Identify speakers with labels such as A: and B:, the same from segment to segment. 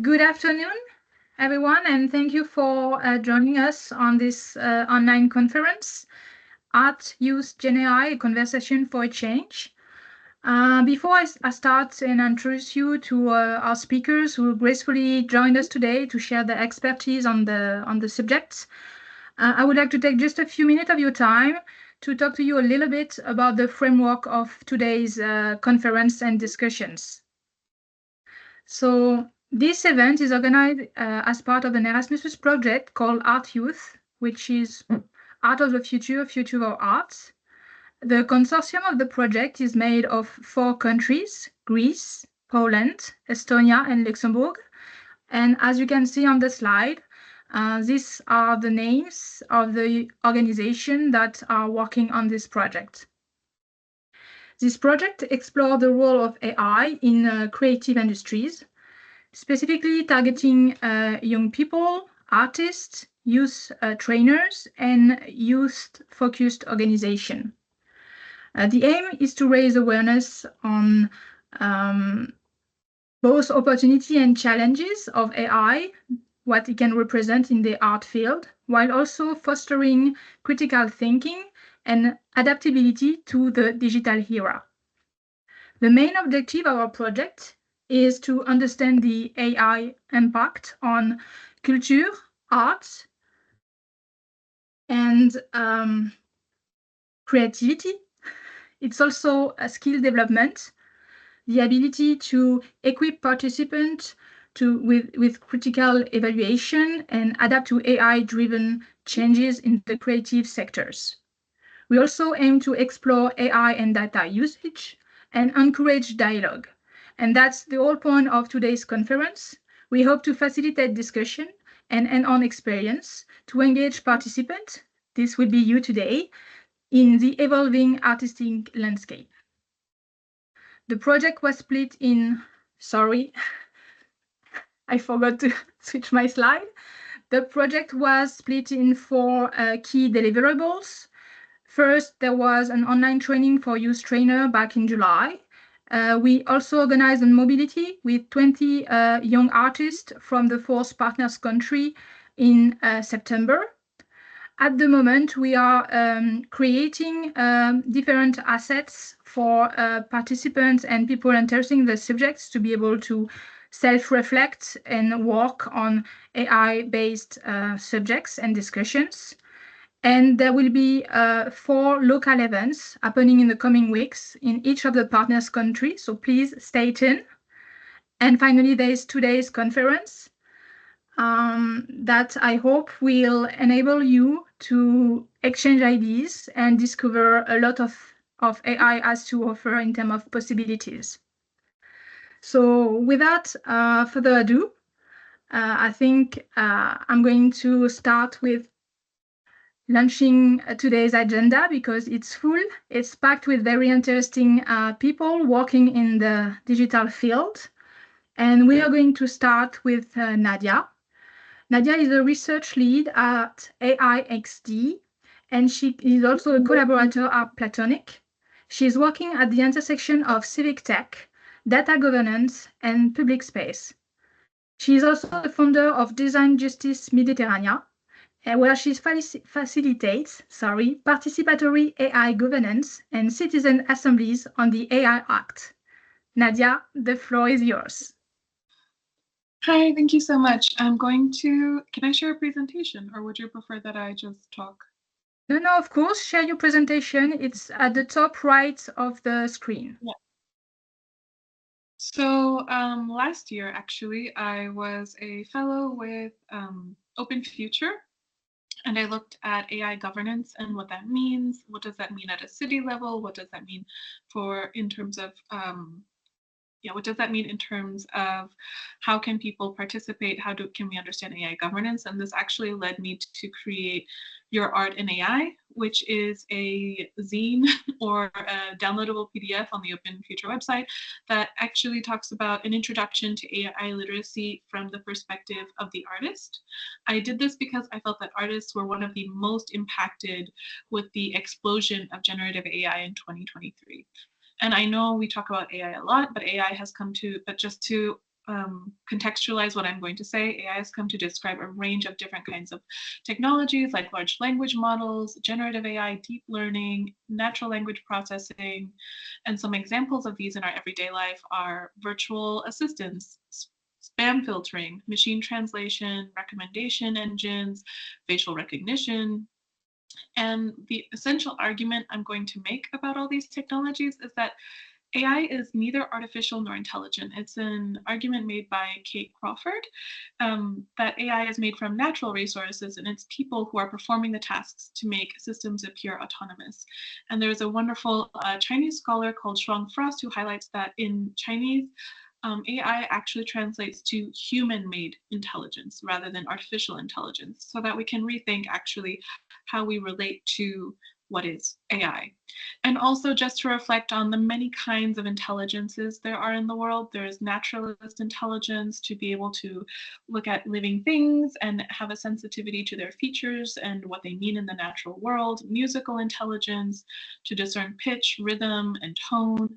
A: Good afternoon, everyone, and thank you for joining us on this online conference, Art Youth GenAI, a conversation for a change. Before I start and introduce you to our speakers who gracefully joined us today to share their expertise on the subject, I would like to take just a few minutes of your time to talk to you a little bit about the framework of today's conference and discussions. So this event is organized as part of an Erasmus project called Art Youth, which is Art of the Future, Future of Arts. The consortium of the project is made of 4 countries, Greece, Poland, Estonia, and Luxembourg. And as you can see on the slide, these are the names of the organizations that are working on this project. This project explores the role of AI in creative industries, specifically targeting young people, artists, youth trainers, and youth-focused organization. The aim is to raise awareness on both opportunity and challenges of AI, what it can represent in the art field, while also fostering critical thinking and adaptability to the digital era. The main objective of our project is to understand the AI impact on culture, arts, and creativity. It's also a skill development, the ability to equip participants with critical evaluation and adapt to AI-driven changes in the creative sectors. We also aim to explore AI and data usage and encourage dialogue. And that's the whole point of today's conference. We hope to facilitate discussion and on experience to engage participants, this will be you today, in the evolving artistic landscape. The project was split in, sorry, I forgot to switch my slide. The project was split in 4 key deliverables. First, there was an online training for youth trainer back in July. We also organized a mobility with 20 young artists from the 4th partners country in September. At the moment, we are creating different assets for participants and people interested in the subjects to be able to self-reflect and work on AI-based subjects and discussions. And there will be 4 local events happening in the coming weeks in each of the partners countries, so please stay tuned. And finally, there is today's conference that I hope will enable you to exchange ideas and discover a lot of AI has to offer in terms of possibilities. So without further ado, I think I'm going to start with launching today's agenda because it's full. It's packed with very interesting people working in the digital field. And we are going to start with Nadia. Nadia is a research lead at AIXD, and she is also a collaborator at Platonic. She's working at the intersection of civic tech, data governance, and public space. She is also the founder of Design Justice Mediterranean, where she facilitates participatory AI governance and citizen assemblies on the AI Act. Nadia, the floor is yours.
B: Hi, thank you so much. Can I share a presentation or would you prefer that I just talk?
A: No, of course, share your presentation. It's at the top right of the screen.
B: Yeah. So last year, actually, I was a fellow with Open Future, and I looked at AI governance and what that means. What does that mean at a city level? What does that mean in terms of what does that mean in terms of how can people participate? Can we understand AI governance? And this actually led me to create Your Art in AI, which is a zine or a downloadable PDF on the Open Future website that actually talks about an introduction to AI literacy from the perspective of the artist. I did this because I felt that artists were one of the most impacted with the explosion of generative AI in 2023. And I know we talk about AI a lot, but AI has come to, but just to contextualize what I'm going to say, AI has come to describe a range of different kinds of technologies like large language models, generative AI, deep learning, natural language processing. And some examples of these in our everyday life are virtual assistants, spam filtering, machine translation, recommendation engines, facial recognition. And the essential argument I'm going to make about all these technologies is that AI is neither artificial nor intelligent. It's an argument made by Kate Crawford that AI is made from natural resources and it's people who are performing the tasks to make systems appear autonomous. And there's a wonderful Chinese scholar called Shuang Frost who highlights that in Chinese, AI actually translates to human-made intelligence rather than artificial intelligence, so that we can rethink actually how we relate to what is AI. And also just to reflect on the many kinds of intelligences there are in the world. There's naturalist intelligence to be able to look at living things and have a sensitivity to their features and what they mean in the natural world, musical intelligence to discern pitch, rhythm, and tone,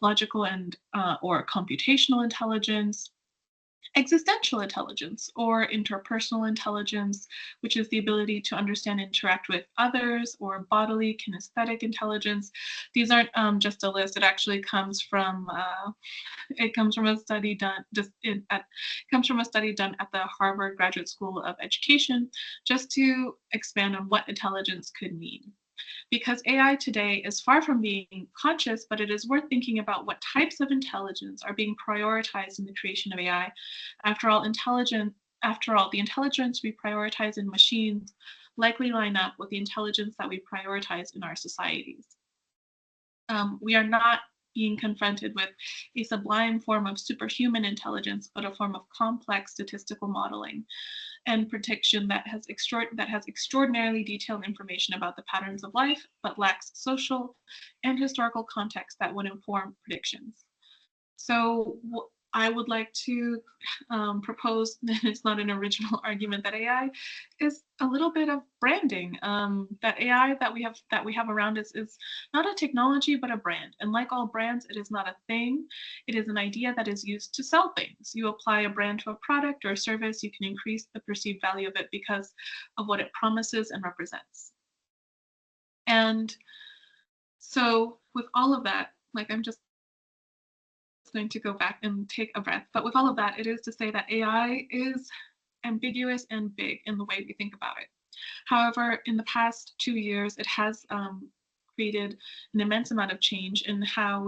B: logical and or computational intelligence, existential intelligence or interpersonal intelligence, which is the ability to understand and interact with others, or bodily kinesthetic intelligence. These aren't just a list. It actually comes from a study done comes from a study done at the Harvard Graduate School of Education, just to expand on what intelligence could mean. Because AI today is far from being conscious, but it is worth thinking about what types of intelligence are being prioritized in the creation of AI. After all, the intelligence we prioritize in machines likely line up with the intelligence that we prioritize in our societies. We are not being confronted with a sublime form of superhuman intelligence, but a form of complex statistical modeling and prediction that has extraordinarily detailed information about the patterns of life, but lacks social and historical context that would inform predictions. So I would like to propose, it's not an original argument, that AI is a little bit of branding. That AI that we have around us is not a technology, but a brand. And like all brands, it is not a thing. It is an idea that is used to sell things. You apply a brand to a product or a service, you can increase the perceived value of it because of what it promises and represents. And so with all of that, like I'm just going to go back and take a breath. But with all of that, it is to say that AI is ambiguous and big in the way we think about it. However, in the past 2 years, it has created an immense amount of change in how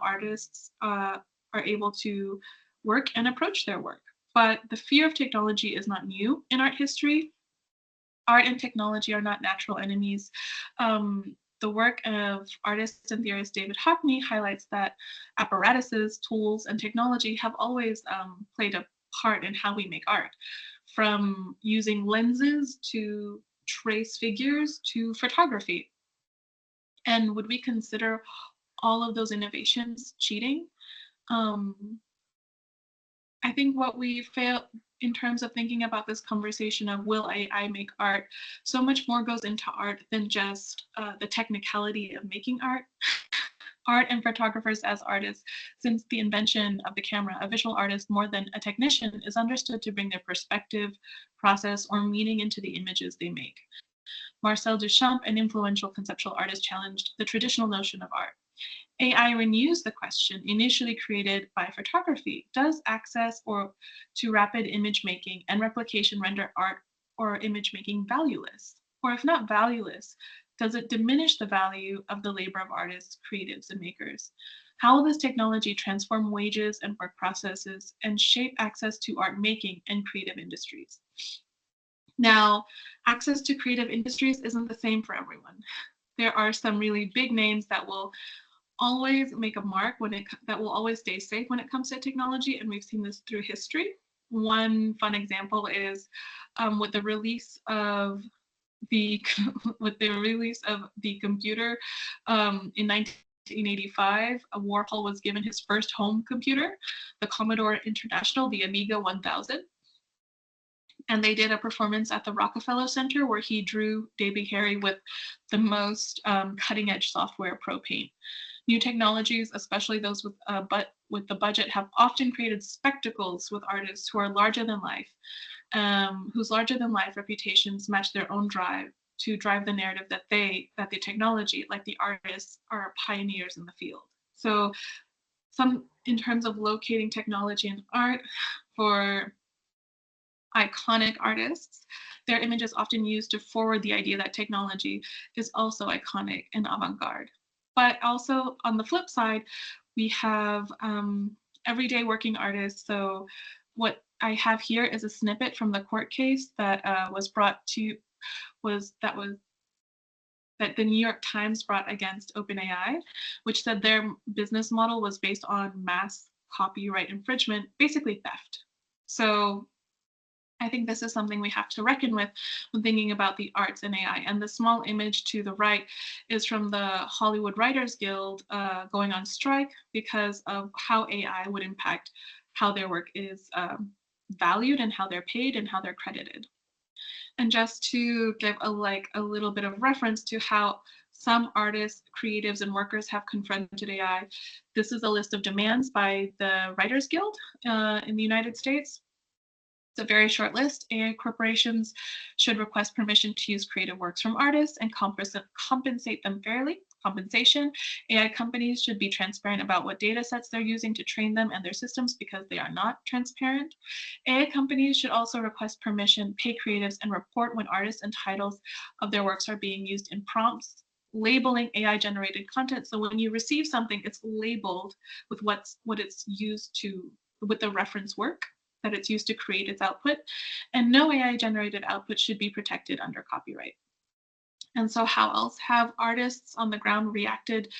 B: artists are able to work and approach their work. But the fear of technology is not new in art history. Art and technology are not natural enemies. The work of artist and theorist David Hockney highlights that apparatuses, tools, and technology have always played a part in how we make art, from using lenses to trace figures to photography. And would we consider all of those innovations cheating? I think what we fail in terms of thinking about this conversation of will AI make art, so much more goes into art than just the technicality of making art. Art and photographers as artists, since the invention of the camera, a visual artist more than a technician is understood to bring their perspective, process, or meaning into the images they make. Marcel Duchamp, an influential conceptual artist, challenged the traditional notion of art. AI renews the question initially created by photography. Does access to rapid image making and replication render art or image making valueless? Or if not valueless, does it diminish the value of the labor of artists, creatives, and makers? How will this technology transform wages and work processes and shape access to art making and creative industries? Now, access to creative industries isn't the same for everyone. There are some really big names that will always make a mark that will always stay safe when it comes to technology, and we've seen this through history. One fun example is with the release of the computer in 1985. Warhol was given his first home computer, the Commodore International, the Amiga 1000. And they did a performance at the Rockefeller Center where he drew Debbie Harry with the most cutting edge software, Pro Paint. New technologies, especially those with the budget, have often created spectacles with artists who are larger than life, whose larger than life reputations match their own drive to drive the narrative that the technology, like the artists, are pioneers in the field. So some in terms of locating technology and art for iconic artists, their image is often used to forward the idea that technology is also iconic and avant-garde. But also on the flip side, we have everyday working artists. So what I have here is a snippet from the court case that was that the New York Times brought against OpenAI, which said their business model was based on mass copyright infringement, basically theft. So I think this is something we have to reckon with when thinking about the arts and AI. And the small image to the right is from the Hollywood Writers Guild going on strike because of how AI would impact how their work is valued and how they're paid and how they're credited. And just to give a little bit of reference to how some artists, creatives, and workers have confronted AI, this is a list of demands by the Writers Guild in the United States. It's a very short list. AI corporations should request permission to use creative works from artists and compensate them fairly. Compensation. AI companies should be transparent about what data sets they're using to train them and their systems because they are not transparent. AI companies should also request permission, pay creatives, and report when artists and titles of their works are being used in prompts. Labeling AI generated content. So when you receive something, it's labeled with what it's used to, with the reference work that it's used to create its output, and no AI generated output should be protected under copyright. And so how else have artists on the ground reacted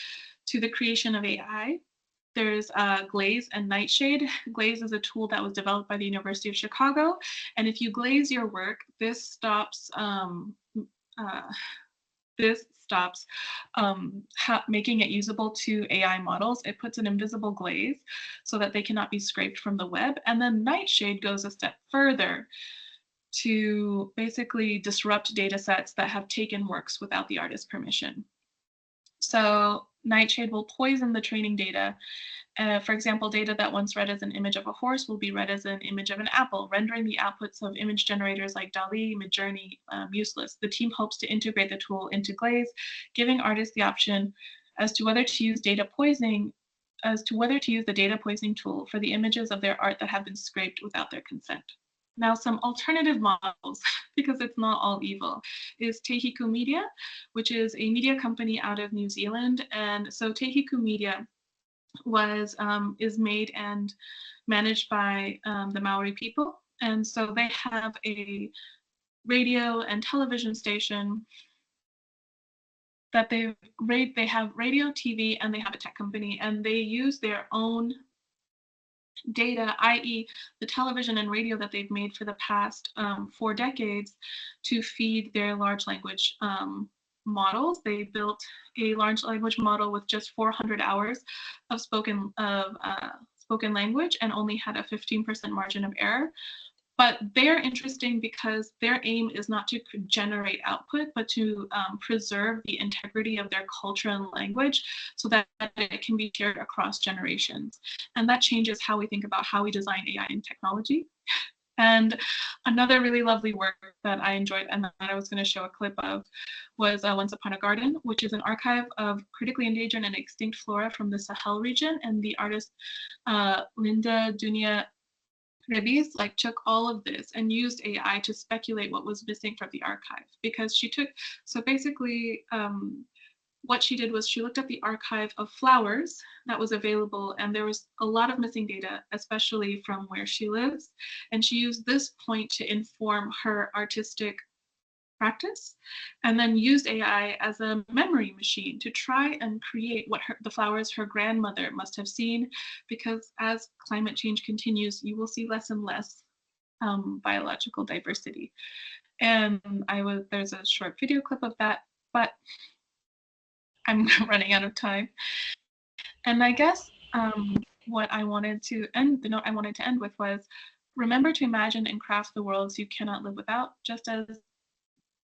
B: to the creation of AI? There's Glaze and Nightshade. Glaze is a tool that was developed by the University of Chicago, and if you glaze your work, this stops making it usable to AI models. It puts an invisible glaze so that they cannot be scraped from the web. And then Nightshade goes a step further to basically disrupt data sets that have taken works without the artist's permission. So Nightshade will poison the training data. For example, data that once read as an image of a horse will be read as an image of an apple, rendering the outputs of image generators like DALL-E, Midjourney useless. The team hopes to integrate the tool into Glaze, giving artists the option as to whether to use the data poisoning tool for the images of their art that have been scraped without their consent. Now, some alternative models, because it's not all evil, is Tehiku Media, which is a media company out of New Zealand. And so Tehiku Media is made and managed by the Maori people. And so they have a radio and television station that they have radio, TV, and they have a tech company, and they use their own data, i.e. the television and radio that they've made for the past 4 decades, to feed their large language models. They built a large language model with just 400 hours of spoken language and only had a 15% margin of error. But they're interesting because their aim is not to generate output, but to preserve the integrity of their culture and language so that it can be shared across generations. And that changes how we think about how we design AI and technology. And another really lovely work that I enjoyed and that I was going to show a clip of was Once Upon a Garden, which is an archive of critically endangered and extinct flora from the Sahel region. And the artist Linda Dunia Rebis took all of this and used AI to speculate what was missing from the archive, because what she did was she looked at the archive of flowers that was available, and there was a lot of missing data, especially from where she lives. And she used this point to inform her artistic practice, and then used AI as a memory machine to try and create the flowers her grandmother must have seen, because as climate change continues, you will see less and less biological diversity. And there's a short video clip of that, but I'm running out of time. And I guess the note I wanted to end with was, remember to imagine and craft the worlds you cannot live without, just as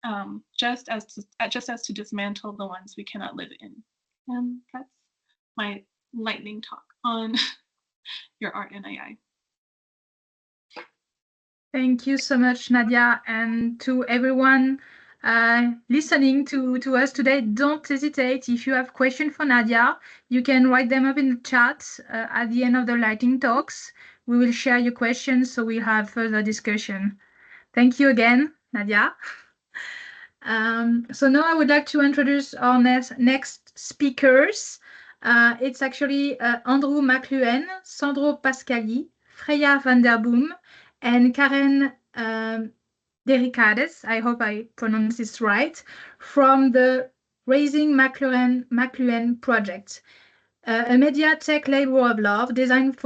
B: to dismantle the ones we cannot live in. And that's my lightning talk on your art and AI.
A: Thank you so much, Nadia, and to everyone listening to us today. Don't hesitate. If you have questions for Nadia, you can write them up in the chat at the end of the lightning talks. We will share your questions so we'll have further discussion. Thank you again, Nadia. So now I would like to introduce our next speakers. It's actually Andrew McLuhan, Sandro Pascali, Freya van der Boom, and Karen Dericades, I hope I pronounce this right, from the Raising McLuhan project, a media tech labor of love designed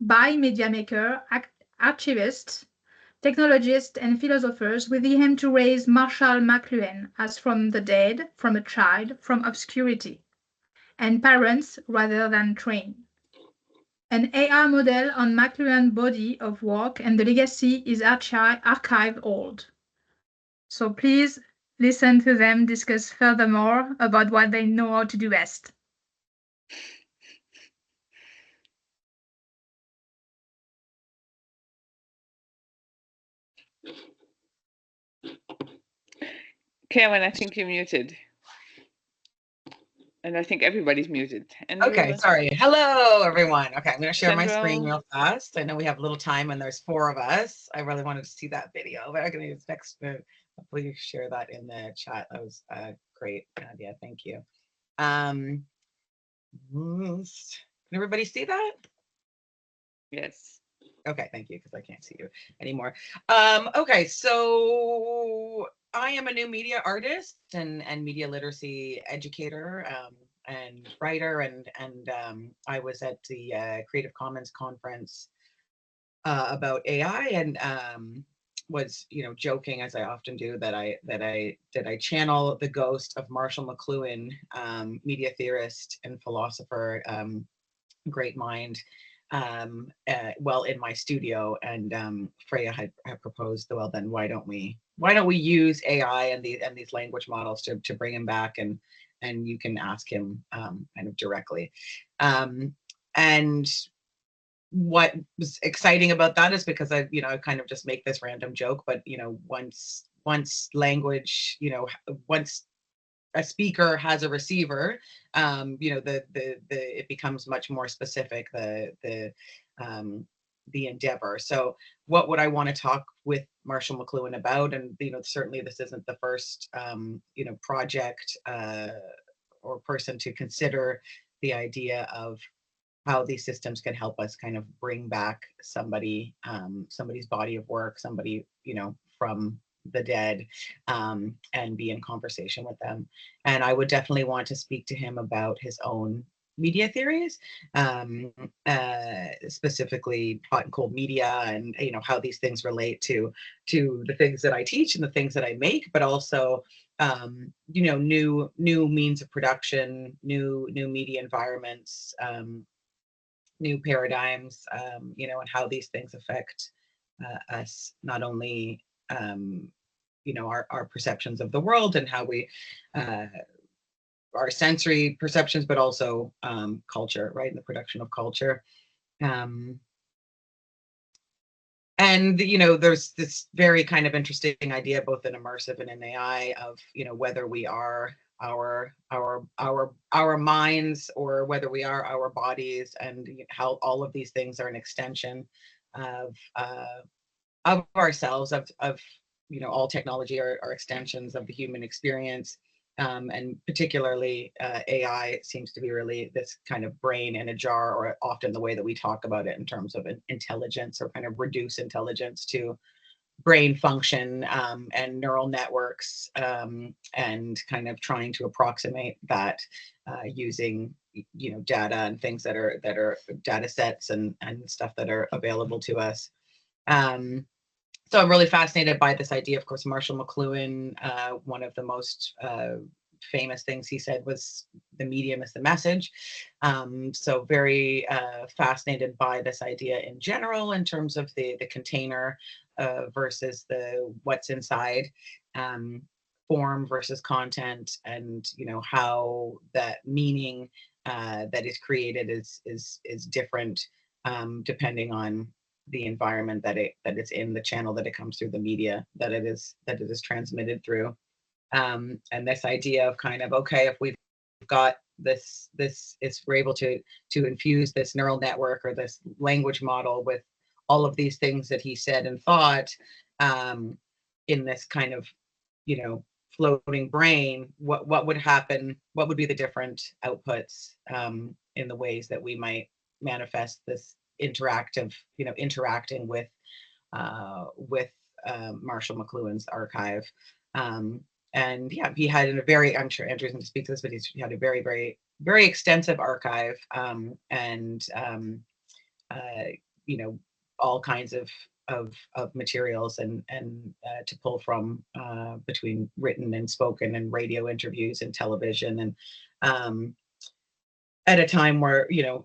A: by media maker, archivists, technologists, and philosophers with the aim to raise Marshall McLuhan as from the dead, from a child, from obscurity, and parents rather than train. An AI model on McLuhan's body of work, and the legacy is archive old. So please listen to them discuss furthermore about what they know how to do best.
C: Caroline, I think you're muted. And I think everybody's muted.
D: Andrew? Okay, sorry. Hello, everyone. Okay, I'm going to share my screen real fast. I know we have a little time and there's 4 of us. I really wanted to see that video, but I'm going to use next. Hopefully you share that in the chat. That was great, Nadia. Thank you. Can everybody see that?
C: Yes.
D: Okay, thank you, because I can't see you anymore. Okay, so I am a new media artist and media literacy educator and writer, and I was at the Creative Commons conference about AI, and was joking, as I often do, that I channel the ghost of Marshall McLuhan, media theorist and philosopher, great mind. Well, in my studio, and Freya had proposed, well, then why don't we use AI and these language models to bring him back, and you can ask him kind of directly. And what was exciting about that is because I kind of just make this random joke, but once language, once a speaker has a receiver, it becomes much more specific, the endeavor. So what would I want to talk with Marshall McLuhan about? And certainly this isn't the first project or person to consider the idea of how these systems can help us kind of bring back somebody's body of work, somebody from the dead, and be in conversation with them. And I would definitely want to speak to him about his own media theories, specifically hot and cold media, and how these things relate to the things that I teach and the things that I make, but also new means of production, new media environments, new paradigms, and how these things affect us, not only our perceptions of the world and how we our sensory perceptions, but also culture, right, and the production of culture. And there's this very kind of interesting idea, both in immersive and in AI, of whether we are our minds or whether we are our bodies, and how all of these things are an extension of ourselves, of all technology are extensions of the human experience, and particularly AI seems to be really this kind of brain in a jar, or often the way that we talk about it in terms of intelligence, or kind of reduce intelligence to brain function, and neural networks, and kind of trying to approximate that using data and things that are data sets and stuff that are available to us. So I'm really fascinated by this idea. Of course, Marshall McLuhan, one of the most famous things he said was, the medium is the message. So very fascinated by this idea in general, in terms of the container versus the what's inside, form versus content, and how that meaning that is created is different depending on the environment that it's in, the channel that it comes through, the media that it is transmitted through. And this idea of kind of, okay, if we've got this is we're able to infuse this neural network or this language model with all of these things that he said and thought in this kind of, you know, floating brain, what would happen, what would be the different outputs in the ways that we might manifest this interactive, you know, interacting with Marshall McLuhan's archive. And yeah, he had a very, I'm sure Andrew's going to speak to this, but he had a very, very, very extensive archive and you know, all kinds of materials and to pull from between written and spoken and radio interviews and television, and at a time where, you know,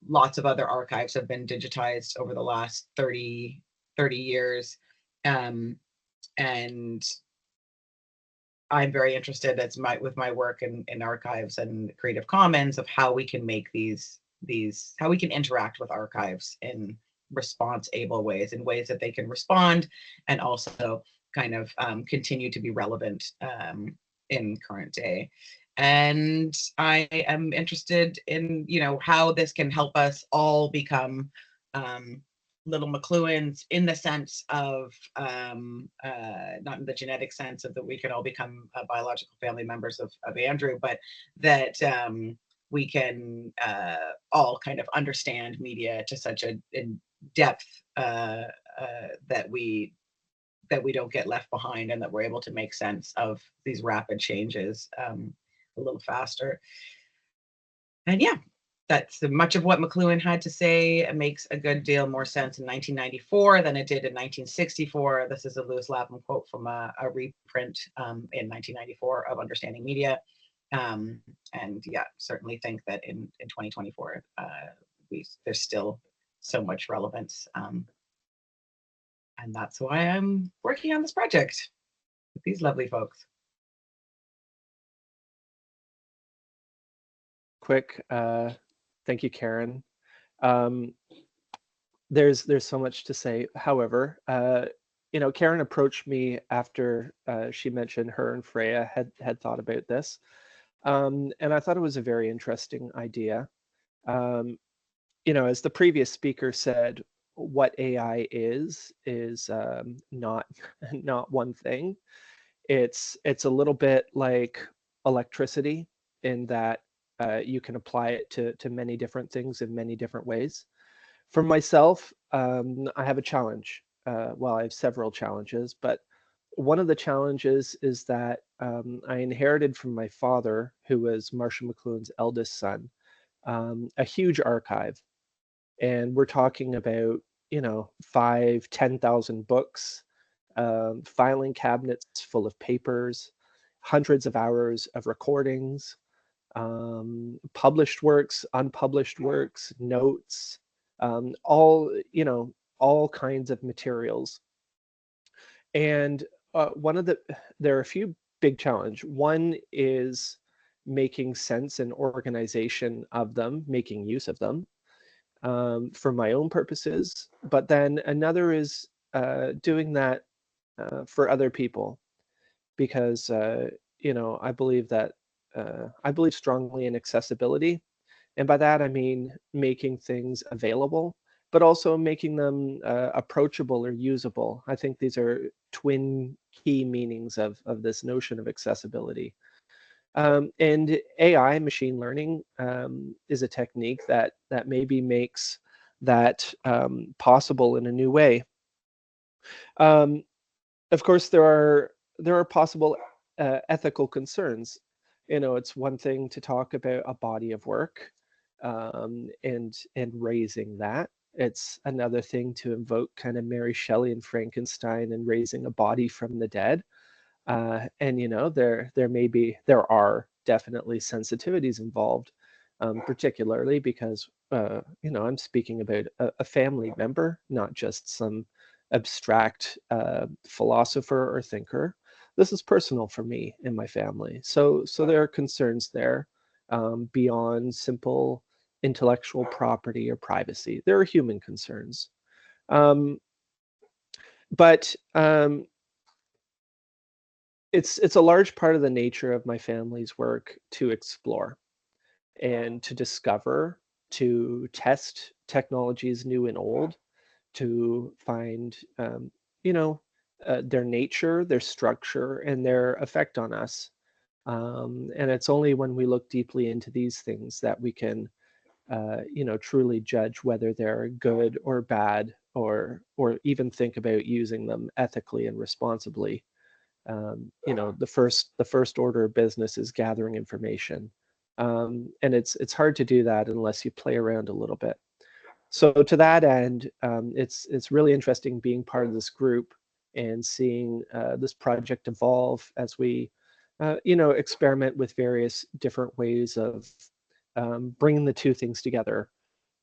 D: lots of other archives have been digitized over the last 30 years. And I'm very interested with my work in archives and Creative Commons of how we can make these how we can interact with archives in response-able ways, in ways that they can respond and also kind of continue to be relevant in current day. And I am interested in, you know, how this can help us all become little McLuhans, in the sense of not in the genetic sense of that we can all become biological family members of Andrew, but that we can all kind of understand media to such a in depth that we don't get left behind, and that we're able to make sense of these rapid changes a little faster. And yeah, that's much of what McLuhan had to say. It makes a good deal more sense in 1994 than it did in 1964. This is a Lewis Lapham quote from a reprint in 1994 of Understanding Media. And yeah, certainly think that in 2024, there's still so much relevance. And that's why I'm working on this project with these lovely folks.
E: Quick, thank you, Karen. There's so much to say. However, you know, Karen approached me after she mentioned her and Freya had thought about this, and I thought it was a very interesting idea. You know, as the previous speaker said, what AI is not one thing. It's a little bit like electricity in that you can apply it to many different things in many different ways. For myself, I have a challenge. Well, I have several challenges, but one of the challenges is that I inherited from my father, who was Marshall McLuhan's eldest son, a huge archive. And we're talking about, you know, 10,000 books, filing cabinets full of papers, hundreds of hours of recordings, published works, unpublished works, notes, all, you know, all kinds of materials. And there are a few big challenges. One is making sense and organization of them, making use of them for my own purposes. But then another is doing that for other people, because you know, I believe strongly in accessibility, and by that I mean making things available, but also making them approachable or usable. I think these are twin key meanings of this notion of accessibility. And AI, machine learning, is a technique that maybe makes that possible in a new way. Of course, there are possible ethical concerns. You know, it's one thing to talk about a body of work and raising that. It's another thing to invoke kind of Mary Shelley and Frankenstein and raising a body from the dead. And you know, there are definitely sensitivities involved, particularly because you know, I'm speaking about a family member, not just some abstract philosopher or thinker. This is personal for me and my family. So there are concerns there. beyond simple intellectual property or privacy. There are human concerns. But it's a large part of the nature of my family's work to explore and to discover, to test technologies new and old, to find, their nature, their structure, and their effect on us. And it's only when we look deeply into these things that we can, truly judge whether they're good or bad, or even think about using them ethically and responsibly. The first order of business is gathering information, and it's hard to do that unless you play around a little bit. So to that end, it's really interesting being part of this group and seeing this project evolve as we, experiment with various different ways of bringing the two things together,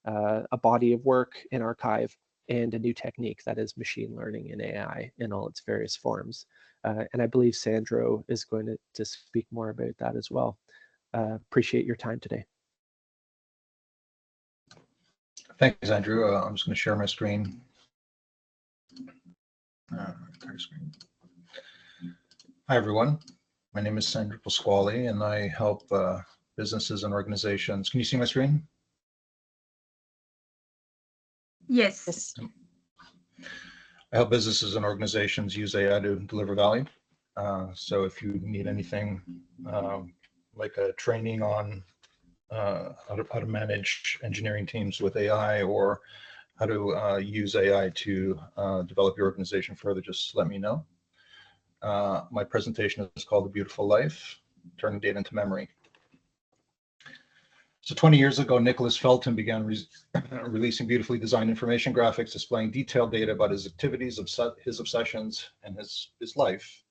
E: a body of work, an archive, and a new technique that is machine learning and AI in all its various forms. And I believe Sandro is going to speak more about that as well. Appreciate your time today.
F: Thanks, Andrew. I'm just going to share my screen. Entire screen. Hi, everyone. My name is Sandro Pasquale, and I help businesses and organizations. Can you see my screen?
A: Yes.
F: I help businesses and organizations use AI to deliver value. So if you need anything like a training on how to manage engineering teams with AI, or how to use AI to develop your organization further, just let me know. My presentation is called The Beautiful Life, Turning Data into Memory. So 20 years ago, Nicholas Felton began releasing beautifully designed information graphics displaying detailed data about his activities, his obsessions, and his life.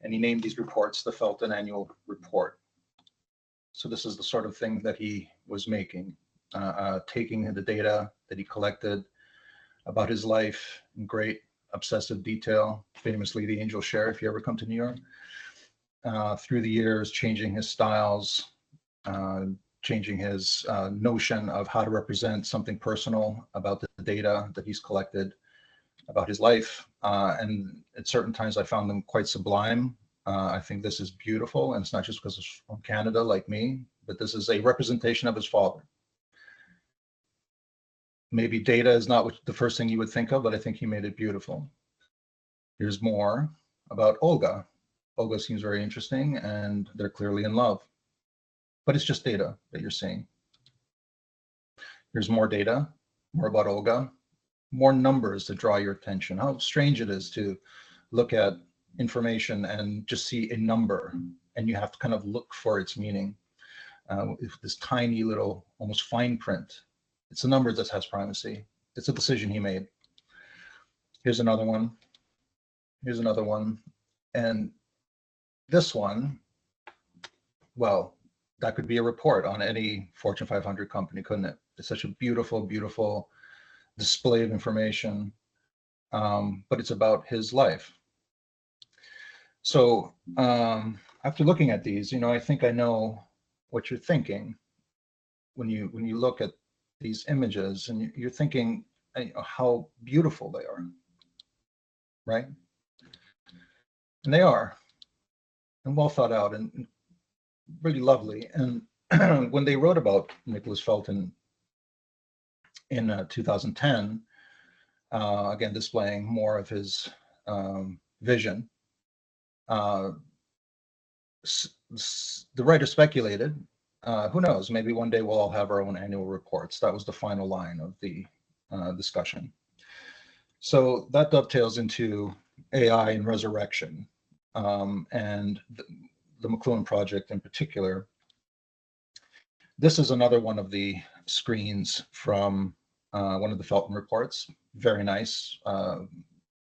F: And he named these reports the Felton Annual Report. So this is the sort of thing that he was making, taking the data that he collected about his life in great obsessive detail, famously the Angel Share, if you ever come to New York, through the years, changing his styles, changing his notion of how to represent something personal about the data that he's collected about his life. And at certain times I found them quite sublime. I think this is beautiful, and it's not just because it's from Canada like me, but this is a representation of his father. Maybe data is not the first thing you would think of, but I think he made it beautiful. Here's more about Olga. Olga seems very interesting, and they're clearly in love. But it's just data that you're seeing. Here's more data, more about Olga, more numbers to draw your attention. How strange it is to look at information and just see a number, and you have to kind of look for its meaning. This tiny little, almost fine print. It's a number that has primacy. It's a decision he made. Here's another one. Here's another one. And this one, well, that could be a report on any Fortune 500 company, couldn't it? It's such a beautiful, beautiful display of information, but it's about his life. So after looking at these, I think I know what you're thinking when you look at these images, and you're thinking how beautiful they are, right? And they are, and well thought out, and really lovely. And when they wrote about Nicholas Felton in 2010, again displaying more of his vision, the writer speculated, who knows, maybe one day we'll all have our own annual reports. That was the final line of the discussion. So that dovetails into AI and resurrection, and the McLuhan project in particular. This is another one of the screens from one of the Felton reports. Very nice,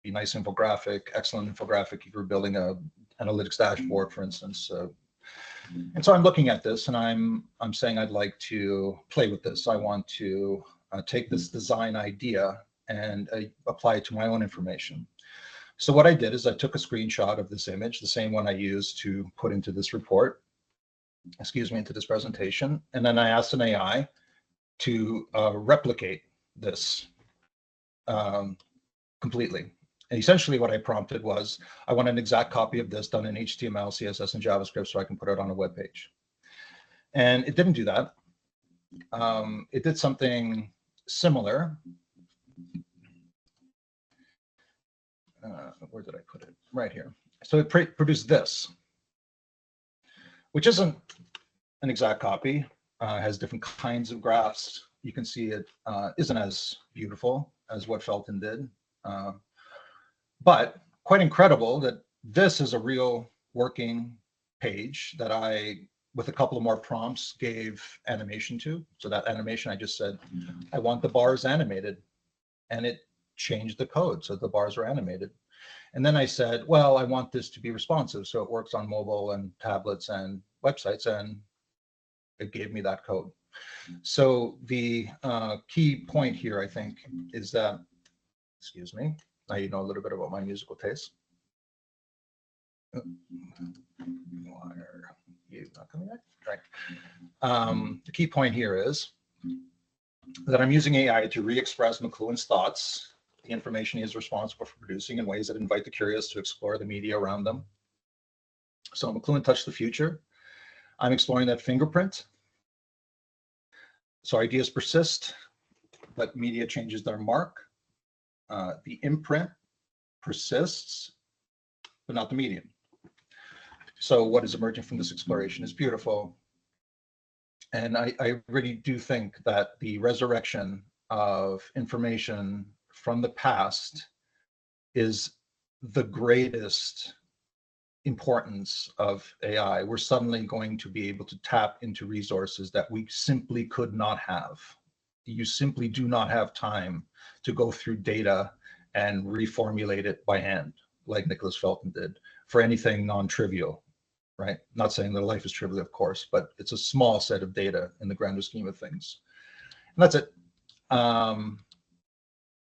F: nice infographic, excellent infographic if you're building a analytics dashboard, for instance. And so I'm looking at this, and I'm saying I'd like to play with this. I want to take this design idea and apply it to my own information. So what I did is I took a screenshot of this image, the same one I used to put into this report. into this presentation. And then I asked an AI to replicate this completely. And essentially what I prompted was, I want an exact copy of this done in HTML, CSS, and JavaScript so I can put it on a web page. And it didn't do that. It did something similar. Where did I put it? Right here. So it produced this, which isn't an exact copy. Has different kinds of graphs. You can see it isn't as beautiful as what Felton did. But quite incredible that this is a real working page that I, with a couple of more prompts, gave animation to. So that animation, I just said, I want the bars animated. And it changed the code so the bars are animated. And then I said, well, I want this to be responsive, so it works on mobile and tablets and websites, and it gave me that code. So the key point here, I think, is that, excuse me, now you know a little bit about my musical taste. Why are you not coming back? Right. The key point here is that I'm using AI to re-express McLuhan's thoughts, the information he is responsible for producing, in ways that invite the curious to explore the media around them. So McLuhan touched the future. I'm exploring that fingerprint. So ideas persist, but media changes their mark. The imprint persists, but not the medium. So what is emerging from this exploration is beautiful. And I really do think that the resurrection of information from the past is the greatest importance of AI. We're suddenly going to be able to tap into resources that we simply could not have. You simply do not have time to go through data and reformulate it by hand, like Nicholas Felton did, for anything non-trivial, right? Not saying that life is trivial, of course, but it's a small set of data in the grander scheme of things. And that's it.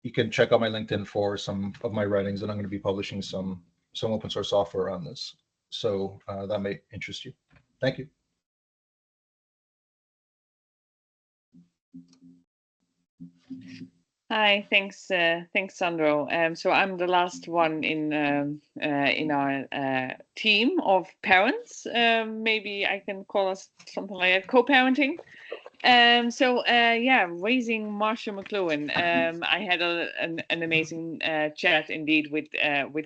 F: You can check out my LinkedIn for some of my writings, and I'm going to be publishing some open source software on this. So that may interest you. Thank you.
C: Hi, thanks, Sandro. So I'm the last one in our team of parents. Maybe I can call us something like that, co-parenting. Yeah, raising Marcia McLuhan. I had an amazing chat indeed with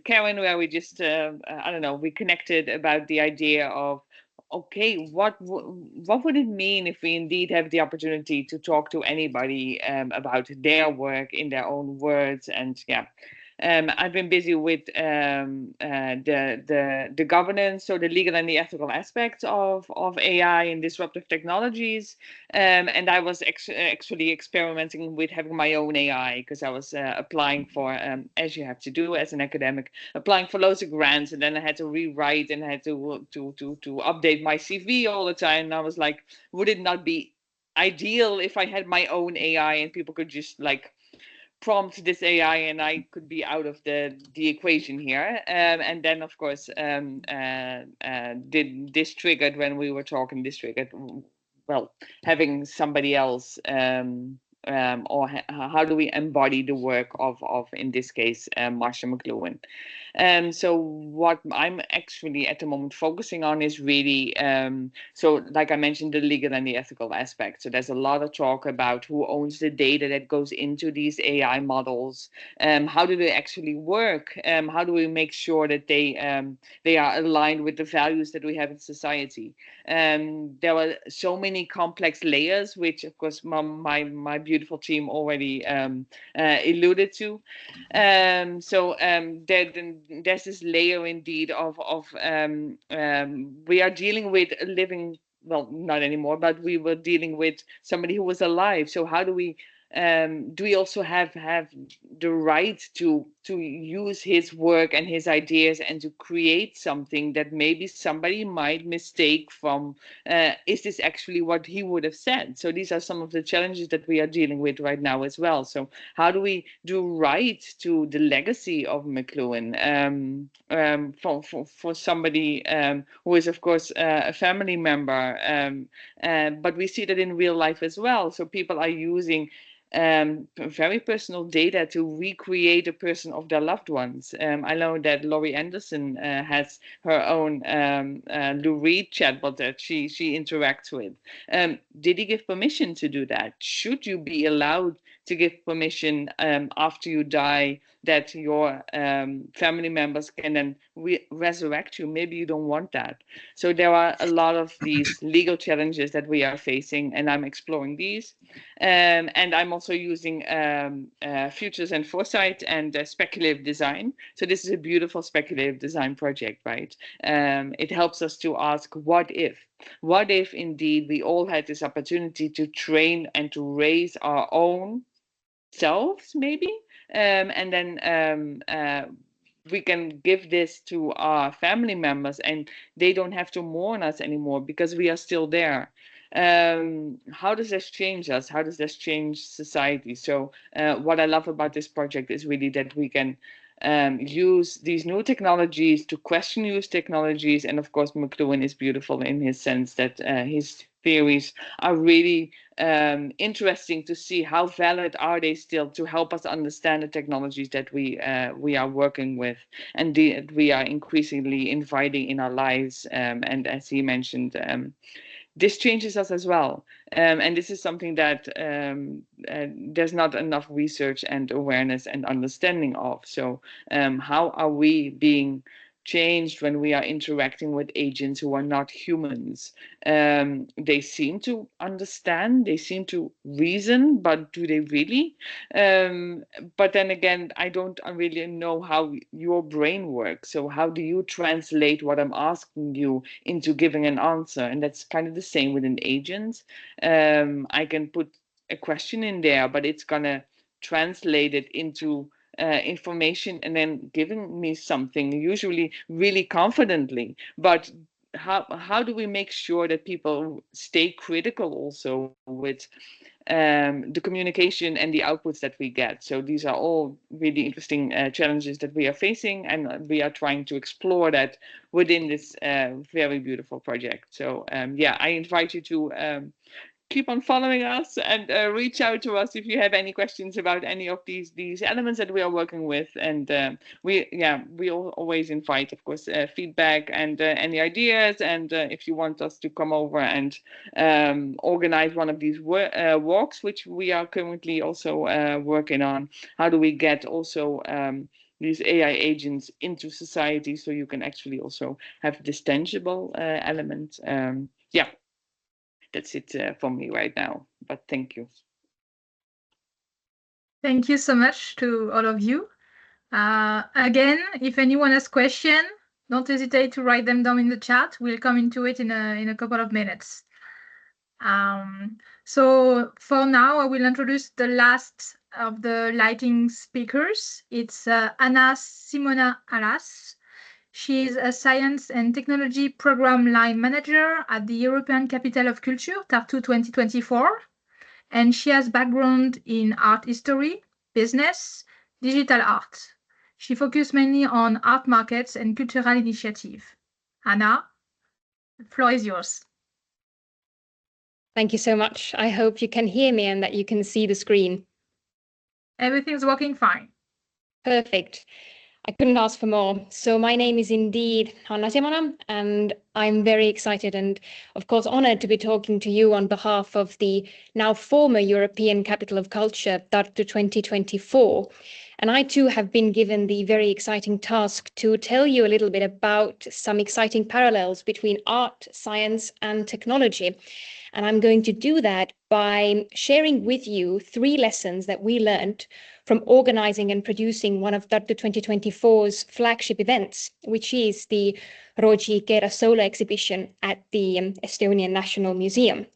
C: Karen, where we just I don't know, we connected about the idea of, okay, what would it mean if we indeed have the opportunity to talk to anybody about their work in their own words? And yeah, I've been busy with the governance, so the legal and the ethical aspects of AI and disruptive technologies. And I was actually experimenting with having my own AI, because I was applying for, as you have to do as an academic, applying for loads of grants, and then I had to rewrite and I had to update my CV all the time. And I was like, would it not be ideal if I had my own AI and people could just like prompt this AI and I could be out of the equation here. And then of course this triggered, when we were talking, this triggered, well, having somebody else or how do we embody the work of in this case Marcia McLuhan. So what I'm actually at the moment focusing on is really, so like I mentioned, the legal and the ethical aspect. So there's a lot of talk about who owns the data that goes into these AI models. How do they actually work? How do we make sure that they are aligned with the values that we have in society? There are so many complex layers, which of course my beautiful team already alluded to. There's this layer indeed of we are dealing with a living, well, not anymore, but we were dealing with somebody who was alive. So how do we also have the right to use his work and his ideas and to create something that maybe somebody might mistake from, is this actually what he would have said? So these are some of the challenges that we are dealing with right now as well. So how do we do right to the legacy of McLuhan, for somebody who is, of course, a family member, but we see that in real life as well. So people are using very personal data to recreate a person of their loved ones. I know that Laurie Anderson has her own Lou Reed chatbot that she interacts with. Did he give permission to do that? Should you be allowed to give permission after you die that your family members can then resurrect you? Maybe you don't want that. So there are a lot of these legal challenges that we are facing, and I'm exploring these. And I'm also using futures and foresight and speculative design. So this is a beautiful speculative design project, right? It helps us to ask, what if? What if indeed we all had this opportunity to train and to raise our own selves, maybe? And then we can give this to our family members and they don't have to mourn us anymore because we are still there. How does this change us? How does this change society? So what I love about this project is really that we can use these new technologies to question used technologies. And of course, McLuhan is beautiful in his sense that his theories are really interesting to see how valid are they still to help us understand the technologies that we are working with and we are increasingly inviting in our lives. And as he mentioned, this changes us as well. And this is something that there's not enough research and awareness and understanding of. So how are we being changed when we are interacting with agents who are not humans? They seem to understand, they seem to reason, but do they really? But then again, I don't really know how your brain works. So how do you translate what I'm asking you into giving an answer? And that's kind of the same with an agent. I can put a question in there, but it's gonna translate it into information and then giving me something, usually really confidently. But how do we make sure that people stay critical also with the communication and the outputs that we get? So these are all really interesting challenges that we are facing, and we are trying to explore that within this very beautiful project. So yeah, I invite you to keep on following us and reach out to us if you have any questions about any of these elements that we are working with. And we always invite, of course, feedback and any ideas. And if you want us to come over and organize one of these walks, which we are currently also working on, how do we get also these AI agents into society so you can actually also have this tangible element. Yeah. That's it for me right now, but thank you.
A: Thank you so much to all of you. Again, if anyone has questions, don't hesitate to write them down in the chat. We'll come into it in a couple of minutes. So for now, I will introduce the last of the lighting speakers. It's Anna Simona Alas. She is a Science and Technology Program Line Manager at the European Capital of Culture, Tartu 2024. And she has background in art history, business, digital art. She focused mainly on art markets and cultural initiative. Anna, the floor is yours.
G: Thank you so much. I hope you can hear me and that you can see the screen.
A: Everything's working fine.
G: Perfect. I couldn't ask for more. So my name is indeed Hanna Simona, and I'm very excited and, of course, honored to be talking to you on behalf of the now former European Capital of Culture, Tartu 2024. And I too have been given the very exciting task to tell you a little bit about some exciting parallels between art, science, and technology. And I'm going to do that by sharing with you 3 lessons that we learned from organizing and producing one of Tartu 2024's flagship events, which is the Roji Kera Solar exhibition at the Estonian National Museum.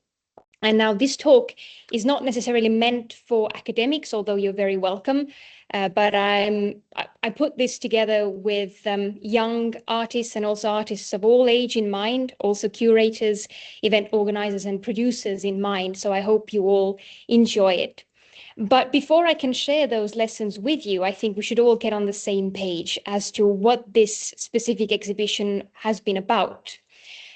G: And now this talk is not necessarily meant for academics, although you're very welcome. But I put this together with young artists and also artists of all age in mind, also curators, event organizers and producers in mind. So I hope you all enjoy it. But before I can share those lessons with you, I think we should all get on the same page as to what this specific exhibition has been about.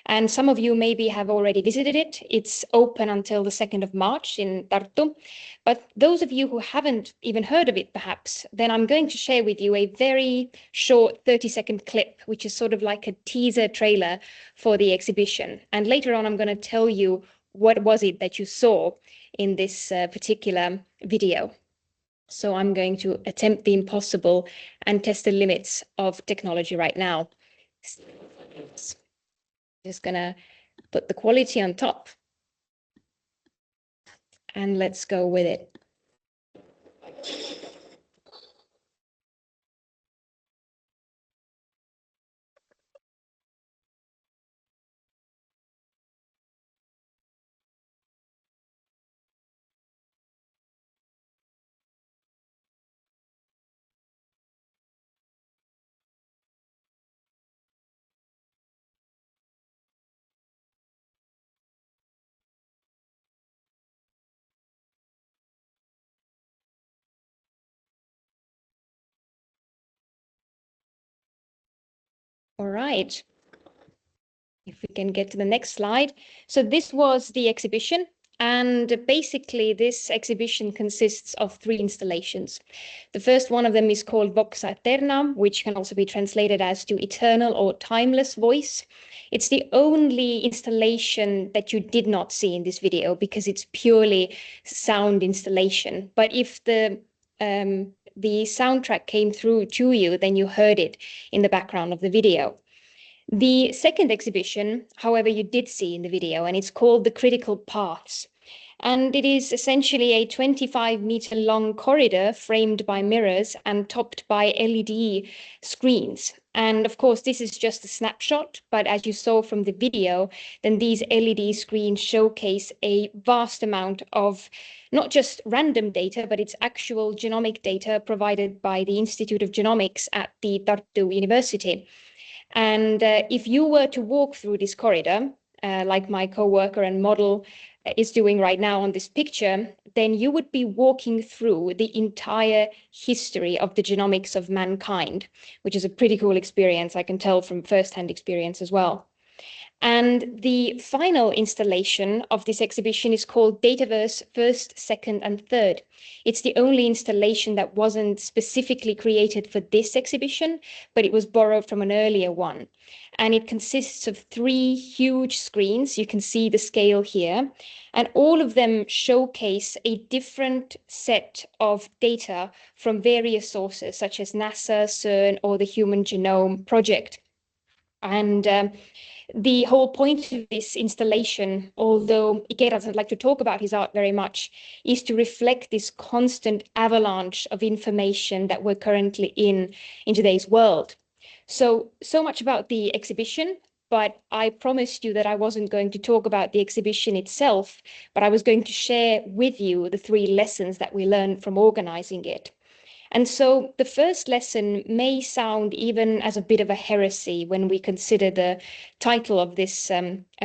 G: And some of you maybe have already visited it. It's open until the 2nd of March in Tartu. But those of you who haven't even heard of it, perhaps, then I'm going to share with you a very short 30-second clip, which is sort of like a teaser trailer for the exhibition. And later on, I'm going to tell you what was it that you saw in this particular video. So I'm going to attempt the impossible and test the limits of technology right now. Just gonna put the quality on top and let's go with it. All right. If we can get to the next slide. So this was the exhibition. And basically, this exhibition consists of 3 installations. The first one of them is called Vox Aeterna, which can also be translated as to eternal or timeless voice. It's the only installation that you did not see in this video because it's purely sound installation. But if the soundtrack came through to you, then you heard it in the background of the video. The second exhibition, however, you did see in the video, and it's called The Critical Paths. And it is essentially a 25-meter long corridor framed by mirrors and topped by LED screens. And of course, this is just a snapshot, but as you saw from the video, then these LED screens showcase a vast amount of not just random data, but it's actual genomic data provided by the Institute of Genomics at the Tartu University. And if you were to walk through this corridor, like my co-worker and model is doing right now on this picture, then you would be walking through the entire history of the genomics of mankind, which is a pretty cool experience, I can tell from firsthand experience as well. And the final installation of this exhibition is called Dataverse First, Second, and Third. It's the only installation that wasn't specifically created for this exhibition, but it was borrowed from an earlier one. And it consists of 3 huge screens. You can see the scale here. And all of them showcase a different set of data from various sources, such as NASA, CERN, or the Human Genome Project. And the whole point of this installation, although Ikeda doesn't like to talk about his art very much, is to reflect this constant avalanche of information that we're currently in today's world. So much about the exhibition, but I promised you that I wasn't going to talk about the exhibition itself, but I was going to share with you the 3 lessons that we learned from organizing it. And so the first lesson may sound even as a bit of a heresy when we consider the title of this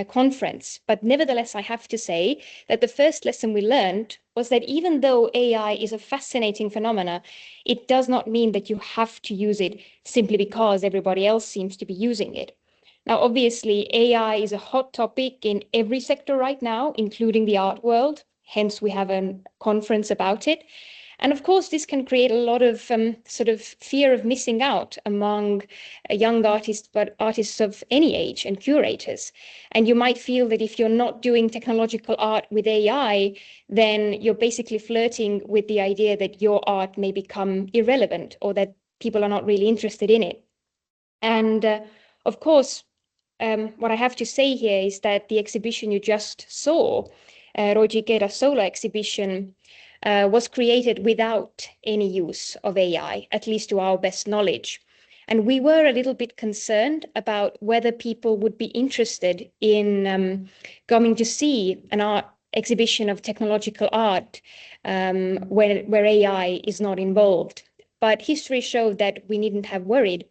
G: conference. But nevertheless, I have to say that the first lesson we learned was that even though AI is a fascinating phenomena, it does not mean that you have to use it simply because everybody else seems to be using it. Now, obviously, AI is a hot topic in every sector right now, including the art world. Hence, we have a conference about it. And of course, this can create a lot of sort of fear of missing out among young artists, but artists of any age and curators. And you might feel that if you're not doing technological art with AI, then you're basically flirting with the idea that your art may become irrelevant or that people are not really interested in it. And of course, what I have to say here is that the exhibition you just saw, Roji Ikeda's solo exhibition, was created without any use of AI, at least to our best knowledge. And we were a little bit concerned about whether people would be interested in coming to see an art exhibition of technological art where AI is not involved. But history showed that we needn't have worried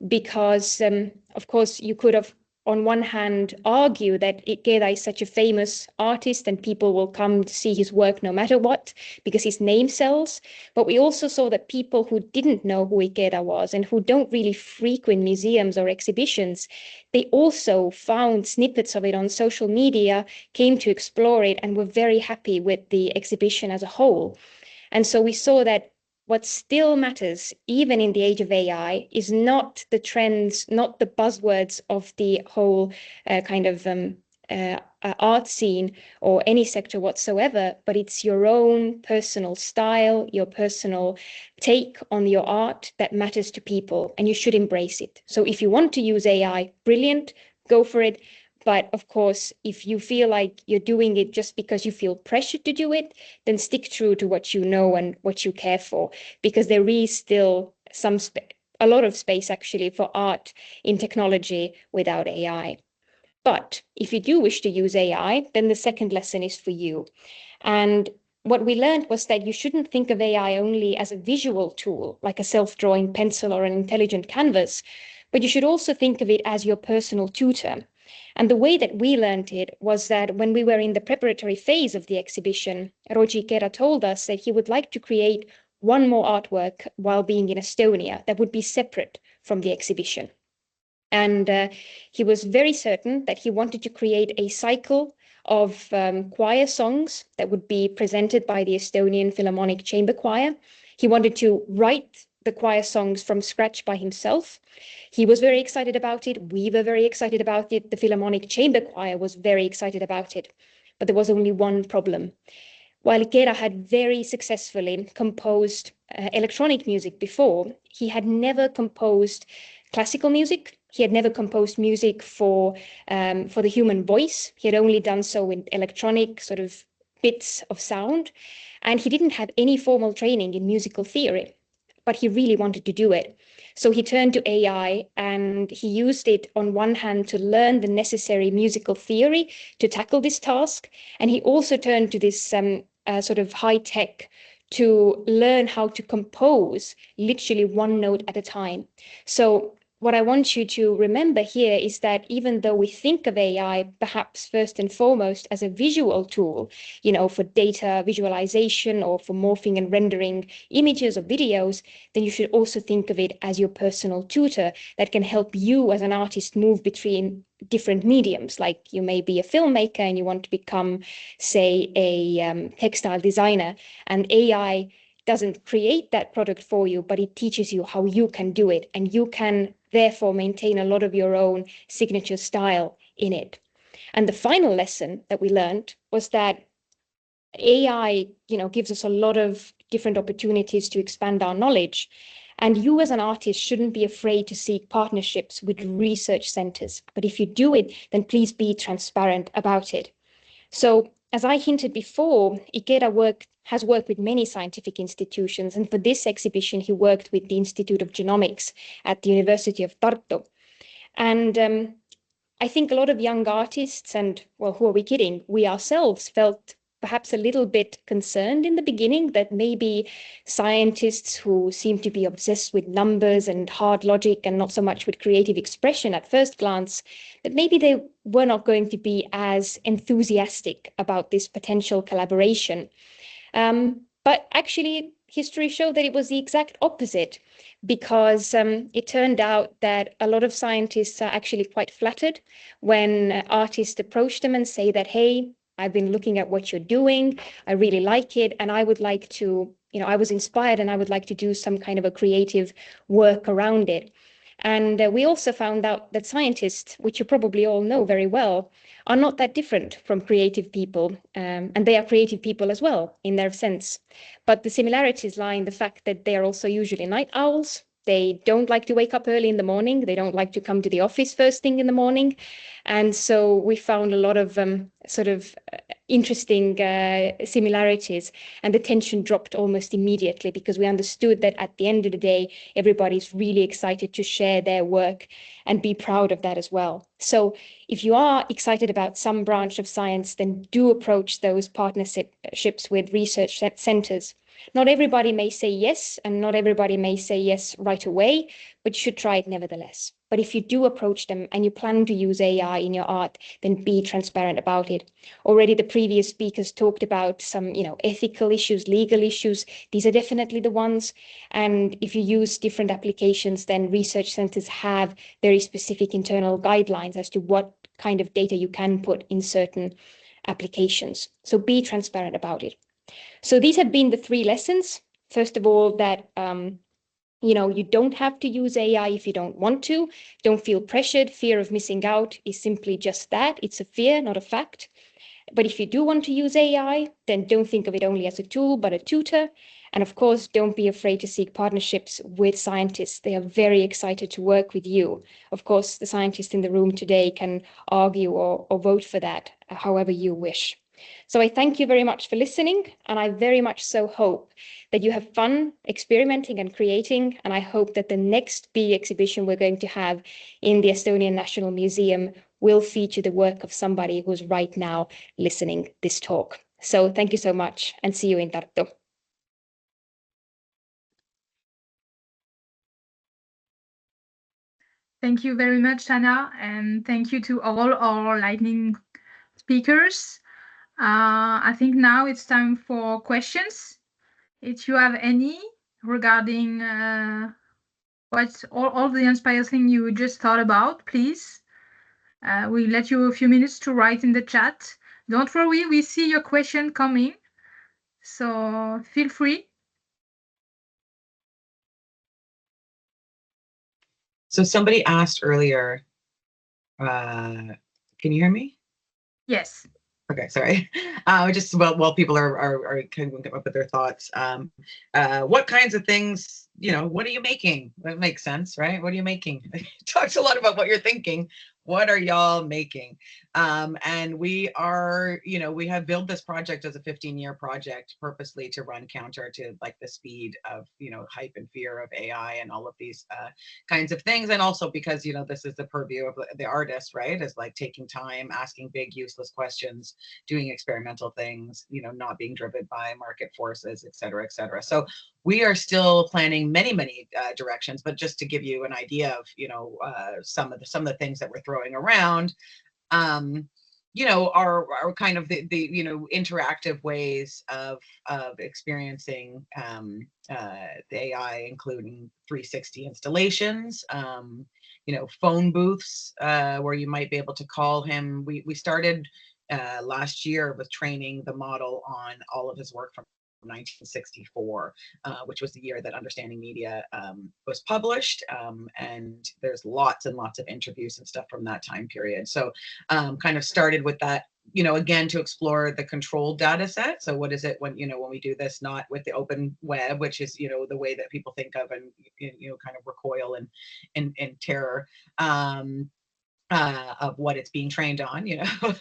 G: because, of course, you could have, on one hand, argue that Ikeda is such a famous artist and people will come to see his work no matter what because his name sells. But we also saw that people who didn't know who Ikeda was and who don't really frequent museums or exhibitions, they also found snippets of it on social media, came to explore it, and were very happy with the exhibition as a whole. And so we saw that what still matters, even in the age of AI, is not the trends, not the buzzwords of the whole art scene or any sector whatsoever, but it's your own personal style, your personal take on your art that matters to people, and you should embrace it. So if you want to use AI, brilliant, go for it. But of course, if you feel like you're doing it just because you feel pressured to do it, then stick true to what you know and what you care for, because there is still a lot of space actually for art in technology without AI. But if you do wish to use AI, then the second lesson is for you. And what we learned was that you shouldn't think of AI only as a visual tool, like a self-drawing pencil or an intelligent canvas, but you should also think of it as your personal tutor. And the way that we learned it was that when we were in the preparatory phase of the exhibition, Roji Kera told us that he would like to create one more artwork while being in Estonia that would be separate from the exhibition. And he was very certain that he wanted to create a cycle of choir songs that would be presented by the Estonian Philharmonic Chamber Choir. He wanted to write the choir songs from scratch by himself. He was very excited about it. We were very excited about it. The Philharmonic Chamber Choir was very excited about it. But there was only one problem. While Kera had very successfully composed electronic music before, he had never composed classical music. He had never composed music for the human voice. He had only done so in electronic sort of bits of sound. And he didn't have any formal training in musical theory, but he really wanted to do it. So he turned to AI and he used it on one hand to learn the necessary musical theory to tackle this task. And he also turned to this sort of high tech to learn how to compose literally one note at a time. So what I want you to remember here is that even though we think of AI perhaps first and foremost as a visual tool, you know, for data visualization or for morphing and rendering images or videos, then you should also think of it as your personal tutor that can help you as an artist move between different mediums. Like you may be a filmmaker and you want to become, say, a textile designer, and AI doesn't create that product for you, but it teaches you how you can do it, and you can therefore maintain a lot of your own signature style in it. And the final lesson that we learned was that AI, you know, gives us a lot of different opportunities to expand our knowledge. And you as an artist shouldn't be afraid to seek partnerships with research centers. But if you do it, then please be transparent about it. So as I hinted before, Ikeda has worked with many scientific institutions, and for this exhibition, he worked with the Institute of Genomics at the University of Tartu. And I think a lot of young artists, and well, who are we kidding? We ourselves felt perhaps a little bit concerned in the beginning that maybe scientists who seem to be obsessed with numbers and hard logic and not so much with creative expression at first glance, that maybe they were not going to be as enthusiastic about this potential collaboration. But actually, history showed that it was the exact opposite, because it turned out that a lot of scientists are actually quite flattered when artists approach them and say that, hey, I've been looking at what you're doing, I really like it, and I would like to, you know, I was inspired and I would like to do some kind of a creative work around it. And we also found out that scientists, which you probably all know very well, are not that different from creative people, and they are creative people as well in their sense. But the similarities lie in the fact that they are also usually night owls. They don't like to wake up early in the morning. They don't like to come to the office first thing in the morning. And so we found a lot of interesting similarities, and the tension dropped almost immediately because we understood that at the end of the day, everybody's really excited to share their work and be proud of that as well. So if you are excited about some branch of science, then do approach those partnerships with research centers. Not everybody may say yes, and not everybody may say yes right away, but you should try it nevertheless. But if you do approach them and you plan to use AI in your art, then be transparent about it. Already the previous speakers talked about some, ethical issues, legal issues. These are definitely the ones. And if you use different applications, then research centers have very specific internal guidelines as to what kind of data you can put in certain applications. So be transparent about it. So these have been the 3 lessons. First of all, that you don't have to use AI if you don't want to. Don't feel pressured. Fear of missing out is simply just that. It's a fear, not a fact. But if you do want to use AI, then don't think of it only as a tool, but a tutor. And of course, don't be afraid to seek partnerships with scientists. They are very excited to work with you. Of course, the scientists in the room today can argue or vote for that, however you wish. So I thank you very much for listening, and I very much so hope that you have fun experimenting and creating, and I hope that the next big exhibition we're going to have in the Estonian National Museum will feature the work of somebody who's right now listening this talk. So thank you so much, and see you in Tartu.
A: Thank you very much, Anna, and thank you to all our lightning speakers. I think now it's time for questions. If you have any regarding what all the inspiring thing you just thought about, please. We'll let you a few minutes to write in the chat. Don't worry, we see your question coming, so feel free.
D: So somebody asked earlier, can you hear me?
A: Yes.
D: Okay, sorry. Just while people are kind of come up with their thoughts, what kinds of things, what are you making? That makes sense, right? What are you making? It talks a lot about what you're thinking. What are y'all making? And we are, we have built this project as a 15-year project purposely to run counter to like the speed of, hype and fear of AI and all of these kinds of things. And also because, this is the purview of the artist, right? Is like taking time, asking big, useless questions, doing experimental things, not being driven by market forces, et cetera, et cetera. So we are still planning many directions, but just to give you an idea of, some of the things that we're throwing around, are kind of the interactive ways of experiencing the AI, including 360 installations, phone booths where you might be able to call him. We started last year with training the model on all of his work from 1964, which was the year that Understanding Media was published, and there's lots and lots of interviews and stuff from that time period. So kind of started with that, again, to explore the controlled data set. So what is it when we do this, not with the open web, which is the way that people think of and kind of recoil in terror of what it's being trained on,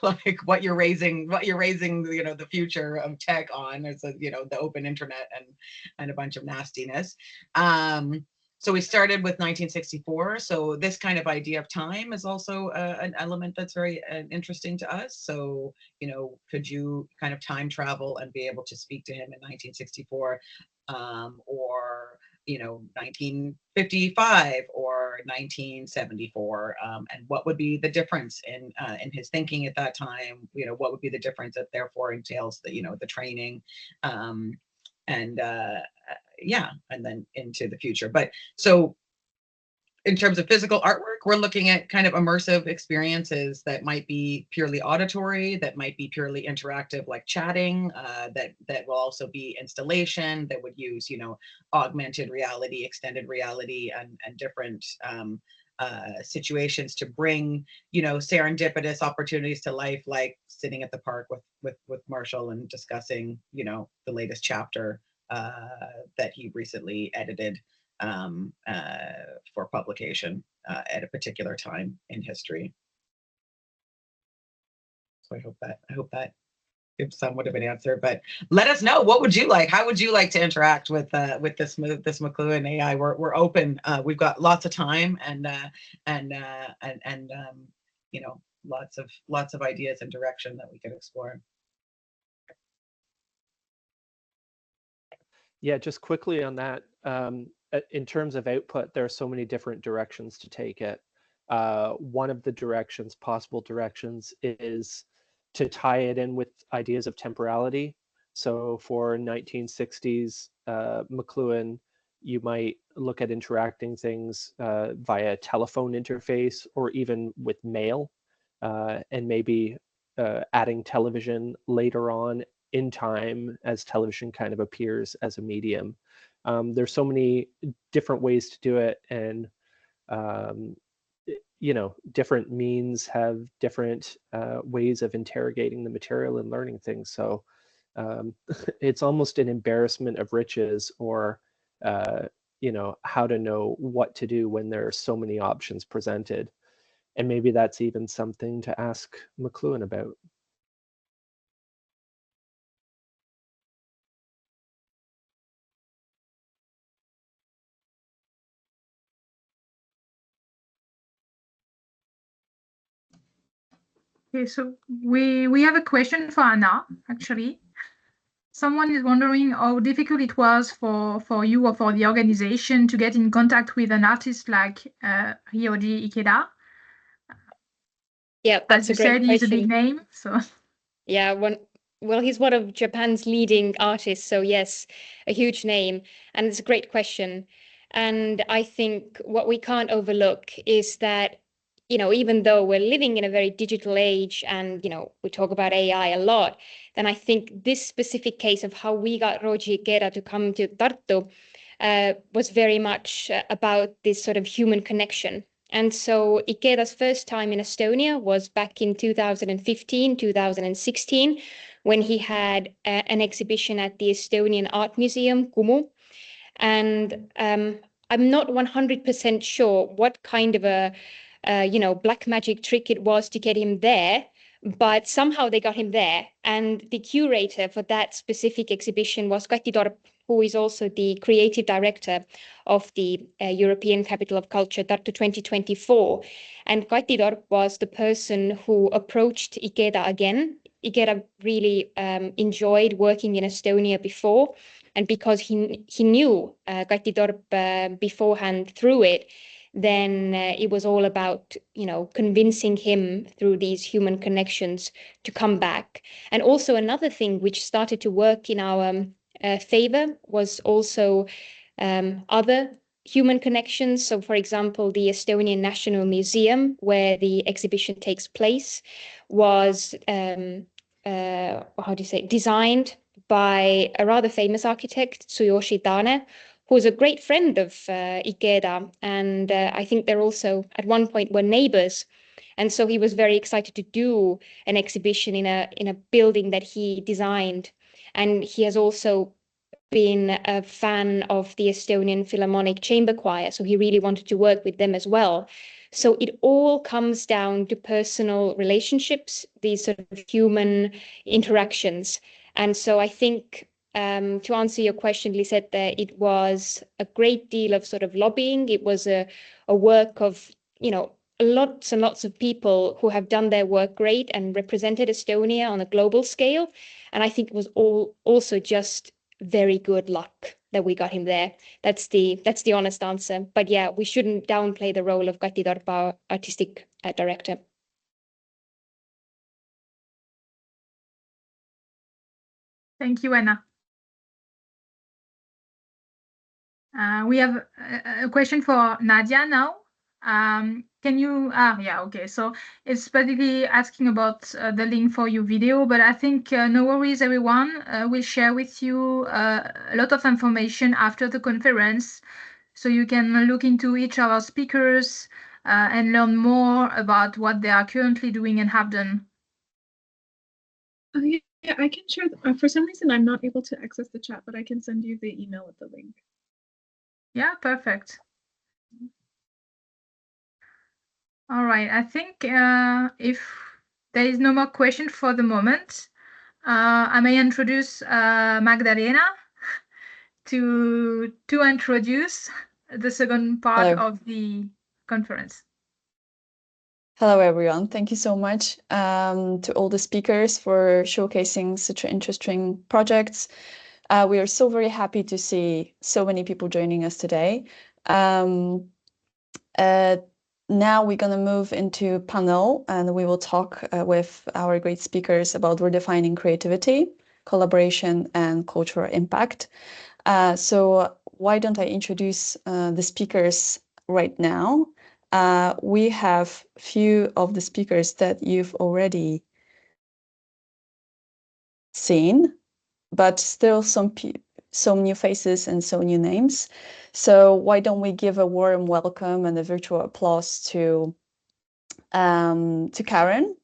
D: like what you're raising, the future of tech on. It's the open internet and a bunch of nastiness. So we started with 1964. So this kind of idea of time is also an element that's very interesting to us. So, could you kind of time travel and be able to speak to him in 1964, or 1955 or 1974, and what would be the difference in his thinking at that time? What would be the difference that therefore entails the the training, and then into the future. But so in terms of physical artwork, we're looking at kind of immersive experiences that might be purely auditory, that might be purely interactive, like chatting, that will also be installation, that would use, augmented reality, extended reality, and different situations to bring, serendipitous opportunities to life, like sitting at the park with Marshall and discussing, the latest chapter that he recently edited for publication at a particular time in history. So I hope that give somewhat of an answer, but let us know, what would you like? How would you like to interact with this McLuhan AI? We're open. We've got lots of time and you know, lots of ideas and direction that we can explore.
E: Yeah, just quickly on that, in terms of output, there are so many different directions to take it. One of the possible directions, is to tie it in with ideas of temporality. So for 1960s McLuhan, you might look at interacting things via telephone interface or even with mail, and maybe adding television later on in time as television kind of appears as a medium. There's so many different ways to do it, and you know, different means have different ways of interrogating the material and learning things. So it's almost an embarrassment of riches, or you know, how to know what to do when there are so many options presented. And maybe that's even something to ask McLuhan about.
A: Okay, so we have a question for Anna, actually. Someone is wondering how difficult it was for you or for the organization to get in contact with an artist like Ryoji Ikeda.
G: Yeah,
A: As
G: that's
A: you
G: a great
A: said, he's a big
G: question.
A: name, so
G: Yeah, well, he's one of Japan's leading artists, so yes, a huge name, and it's a great question. And I think what we can't overlook is that, you know, even though we're living in a very digital age and, you know, we talk about AI a lot, then I think this specific case of how we got Roji Ikeda to come to Tartu was very much about this sort of human connection. And so Ikeda's first time in Estonia was back in 2015, 2016, when he had an exhibition at the Estonian Art Museum, Kumu. And I'm not 100% sure what kind of a you know, black magic trick it was to get him there, but somehow they got him there. And the curator for that specific exhibition was Kati Torp, who is also the creative director of the European Capital of Culture, Tartu 2024. And Kati Torp was the person who approached Ikeda again. Ikeda really enjoyed working in Estonia before, and because he knew Kati Torp beforehand through it, then it was all about, you know, convincing him through these human connections to come back. And also another thing which started to work in our favor was also other human connections. So, for example, the Estonian National Museum, where the exhibition takes place, was designed by a rather famous architect, Tsuyoshi Tane, who's a great friend of Ikeda. And I think they're also at one point were neighbors. And so he was very excited to do an exhibition in a building that he designed. And he has also been a fan of the Estonian Philharmonic Chamber Choir, so he really wanted to work with them as well. So it all comes down to personal relationships, these sort of human interactions. And so I think to answer your question, Lisette, it was a great deal of sort of lobbying. It was a work of, you know, lots and lots of people who have done their work great and represented Estonia on a global scale. And I think it was also just very good luck that we got him there. That's the honest answer. But yeah, we shouldn't downplay the role of Kati Torp, our artistic director.
A: thank you, Anna. We have a question for Nadia now. Can you, yeah, okay. So it's basically asking about the link for your video, but I think no worries, everyone. We'll share with you a lot of information after the conference, so you can look into each of our speakers and learn more about what they are currently doing and have done.
B: Yeah, I can share. For some reason, I'm not able to access the chat, but I can send you the email with the link.
A: Yeah, perfect. All right, I think if there is no more question for the moment, I may introduce Magdalena to introduce the second part
H: Hello.
A: of the conference.
H: Hello, everyone. Thank you so much to all the speakers for showcasing such interesting projects. We are so very happy to see so many people joining us today. Now we're going to move into panel, and we will talk with our great speakers about redefining creativity, collaboration, and cultural impact. So why don't I introduce the speakers right now? We have few of the speakers that you've already seen, but still some new faces and some new names. So why don't we give a warm welcome and a virtual applause to Karen,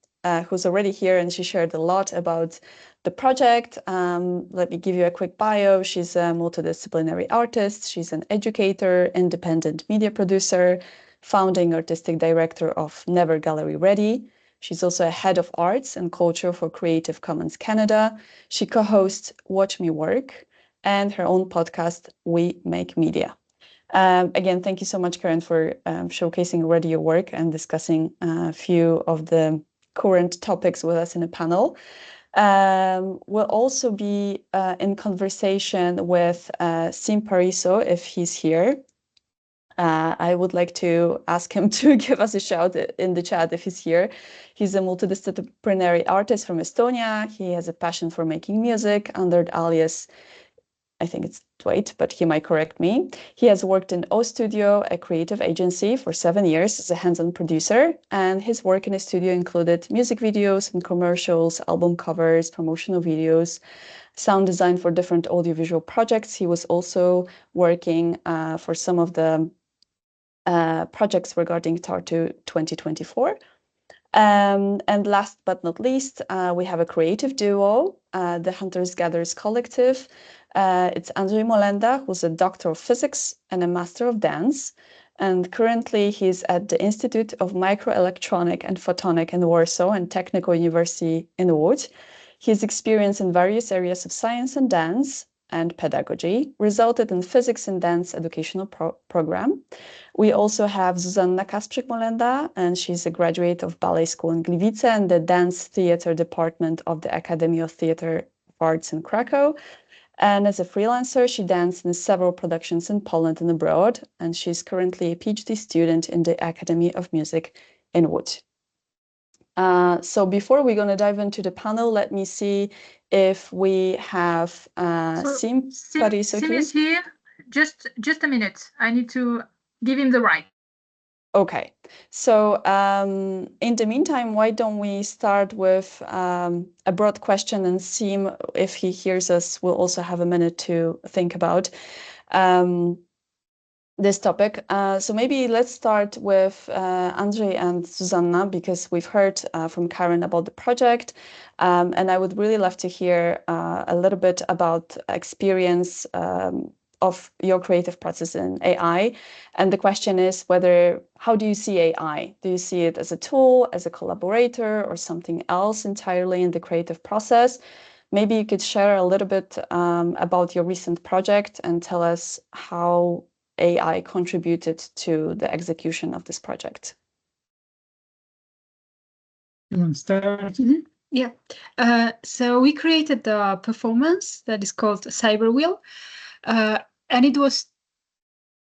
H: who's already here, and she shared a lot about the project. Let me give you a quick bio. She's a multidisciplinary artist. She's an educator, independent media producer, founding artistic director of Never Gallery Ready. She's also a head of arts and culture for Creative Commons Canada. She co-hosts Watch Me Work and her own podcast, We Make Media. Again, thank you so much, Karen, for showcasing already your work and discussing a few of the current topics with us in a panel. We'll also be in conversation with Sim Pariso, if he's here. I would like to ask him to give us a shout in the chat if he's here. He's a multidisciplinary artist from Estonia. He has a passion for making music under the alias, I think it's Dwight, but he might correct me. He has worked in O Studio, a creative agency, for 7 years as a hands-on producer, and his work in the studio included music videos and commercials, album covers, promotional videos, sound design for different audiovisual projects. He was also working for some of the projects regarding Tartu 2024. And last but not least, we have a creative duo, the Hunters Gatherers Collective. It's Andrzej Molenda, who's a doctor of physics and a master of dance. And currently he's at the Institute of Microelectronic and Photonic in Warsaw and Technical University in Łódź. His experience in various areas of science and dance and pedagogy resulted in physics and dance educational program. We also have Zuzanna Kasprzyk-Molenda, and she's a graduate of ballet school in Gliwice and the dance theater department of the Academy of Theater Arts in Krakow. And as a freelancer, she danced in several productions in Poland and abroad, and she's currently a PhD student in the Academy of Music in Łódź. So before we're going to dive into the panel, let me see if we have Sim
A: is here. Just a minute. I need to give him the right.
H: Okay, so in the meantime, why don't we start with a broad question, and Sim, if he hears us, will also have a minute to think about this topic. So maybe let's start with Andrzej and Zuzanna, because we've heard from Karen about the project, and I would really love to hear a little bit about experience of your creative process in AI. And the question is how do you see AI? Do you see it as a tool, as a collaborator, or something else entirely in the creative process? Maybe you could share a little bit about your recent project and tell us how AI contributed to the execution of this project.
I: You want to start?
A: Mm-hmm. Yeah. So we created a performance that is called Cyberwheel. And it was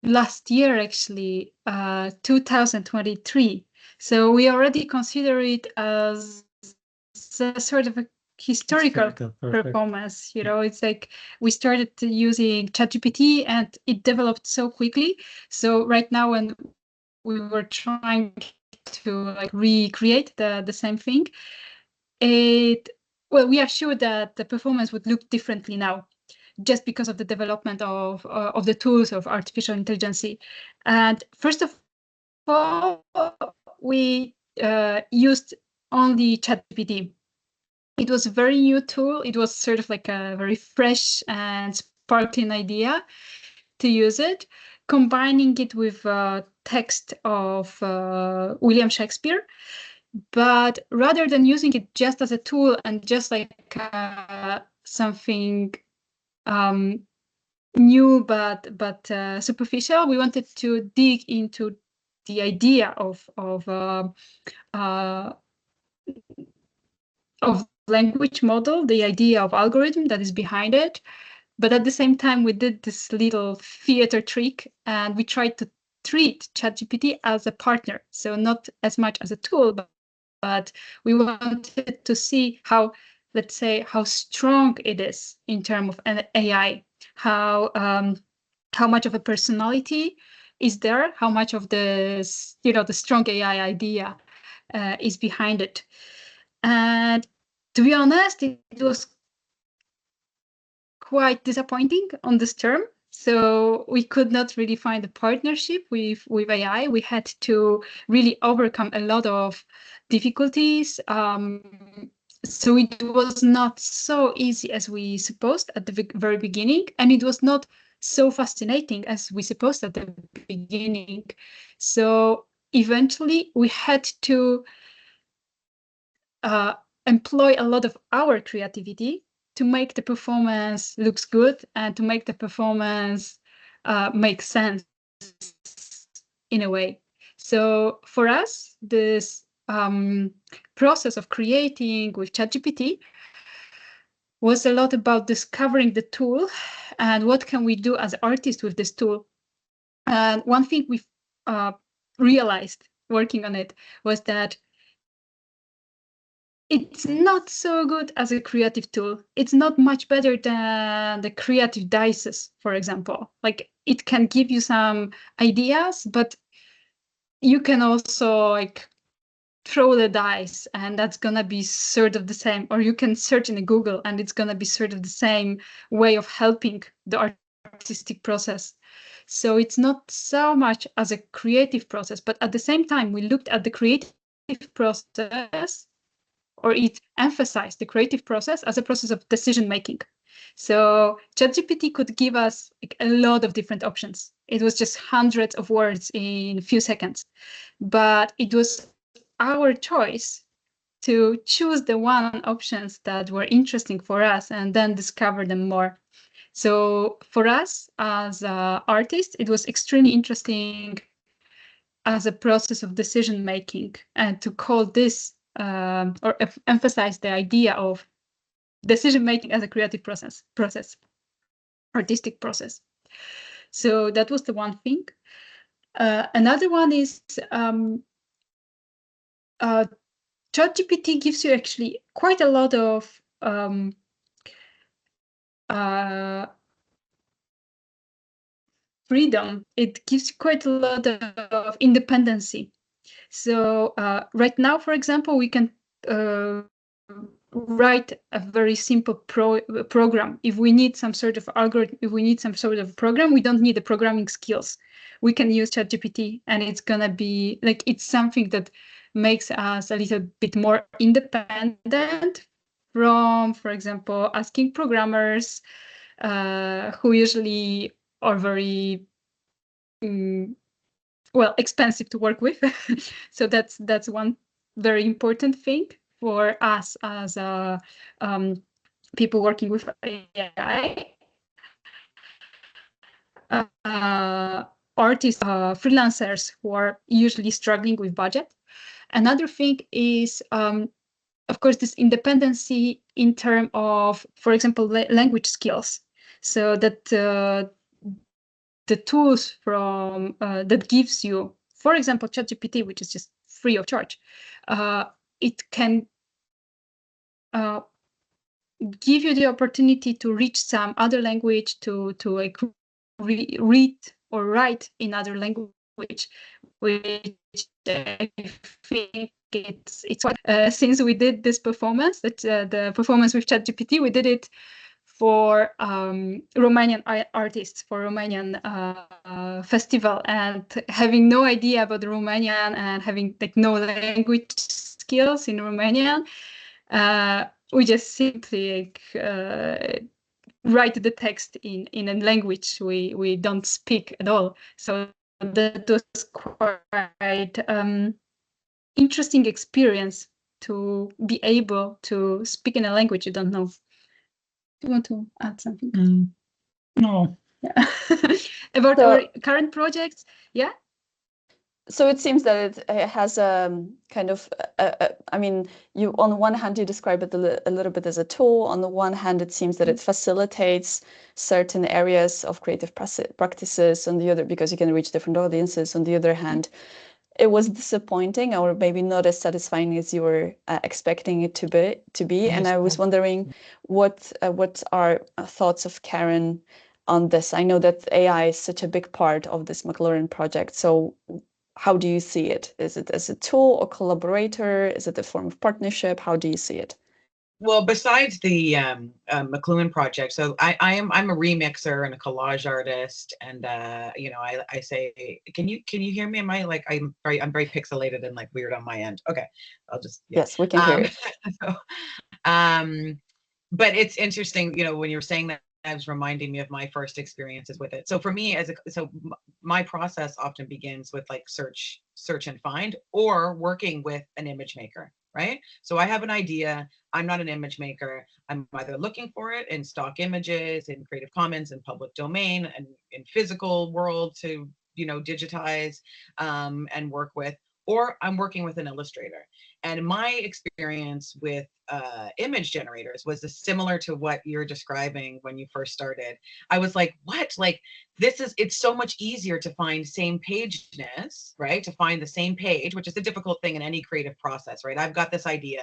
A: last year, actually, 2023. So we already consider it as a sort of a historical performance. You know, it's like we started using ChatGPT and it developed so quickly. So right now, when we were trying to recreate the same thing, we are sure that the performance would look differently now, just because of the development of the tools of artificial intelligence. And first of all, we used only ChatGPT. It was a very new tool. It was sort of like a very fresh and sparkling idea to use it, combining it with text of William Shakespeare. But rather than using it just as a tool and just like something new but superficial, we wanted to dig into the idea of language model, the idea of algorithm that is behind it. But at the same time, we did this little theater trick, and we tried to treat ChatGPT as a partner. So not as much as a tool, but we wanted to see how, let's say, how strong it is in terms of an AI, how much of a personality is there, how much of the strong AI idea is behind it. And to be honest, it was quite disappointing on this term. So we could not really find a partnership with AI. We had to really overcome a lot of difficulties. So it was not so easy as we supposed at the very beginning, and it was not so fascinating as we supposed at the beginning. So eventually we had to employ a lot of our creativity to make the performance looks good and to make the performance make sense in a way. So for us, this process of creating with ChatGPT was a lot about discovering the tool and what can we do as artists with this tool. And one thing we realized working on it was that it's not so good as a creative tool. It's not much better than the creative dices, for example. Like it can give you some ideas, but you can also like throw the dice and that's gonna be sort of the same. Or you can search in Google and it's gonna be sort of the same way of helping the artistic process. So it's not so much as a creative process, but at the same time, we looked at the creative process, or it emphasized the creative process as a process of decision making. So ChatGPT could give us like a lot of different options. It was just hundreds of words in a few seconds, but it was our choice to choose the one options that were interesting for us and then discover them more. So for us as artists, it was extremely interesting as a process of decision making, and to call this or emphasize the idea of decision making as a creative process, artistic process. So that was the one thing. Another one is ChatGPT gives you actually quite a lot of freedom. It gives you quite a lot of independency. So right now, for example, we can write a very simple program. If we need some sort of algorithm, if we need some sort of program, we don't need the programming skills. We can use ChatGPT, and it's gonna be like, it's something that makes us a little bit more independent from, for example, asking programmers who usually are very well, expensive to work with. So that's one very important thing for us as people working with AI. Artists, freelancers who are usually struggling with budget. Another thing is, of course, this independency in terms of, for example, language skills. So that the tools from that gives you, for example, ChatGPT, which is just free of charge, it can give you the opportunity to reach some other language, to like read or write in other language, which I think it's since we did this performance, that the performance with ChatGPT, we did it for Romanian artists, for Romanian festival, and having no idea about the Romanian and having like no language skills in Romanian, we just simply write the text in a language we don't speak at all. So that was quite
I: interesting experience to be able to speak in a language you don't know. Do you want to add something?
F: No.
I: Yeah. About
H: So-
I: our current projects? Yeah.
H: So it seems that it has kind of, I mean, you on the one hand, you describe it a little bit as a tool. On the one hand, it seems that it facilitates certain areas of creative practices. On the other, because you can reach different audiences. On the other hand, it was disappointing, or maybe not as satisfying as you were expecting it to be. And I was wondering what are thoughts of Karen on this? I know that AI is such a big part of this Maclaurin project. So how do you see it? Is it as a tool or collaborator? Is it a form of partnership? How do you see it?
D: Well, besides the McLuhan project, so I'm a remixer and a collage artist, and you know, I say, can you hear me? Am I like I'm very pixelated and like weird on my end? Okay, I'll just
H: Yes, we can hear you.
D: So, but it's interesting, you know, when you're saying that, it was reminding me of my first experiences with it. So for me, my process often begins with like search and find, or working with an image maker, right? So I have an idea. I'm not an image maker. I'm either looking for it in stock images, in Creative Commons, in public domain, and in physical world to, you know, digitize and work with, or I'm working with an illustrator. And my experience with image generators was similar to what you're describing when you first started. I was like, what? Like, it's so much easier to find same pageness, right? To find the same page, which is a difficult thing in any creative process, right? I've got this idea.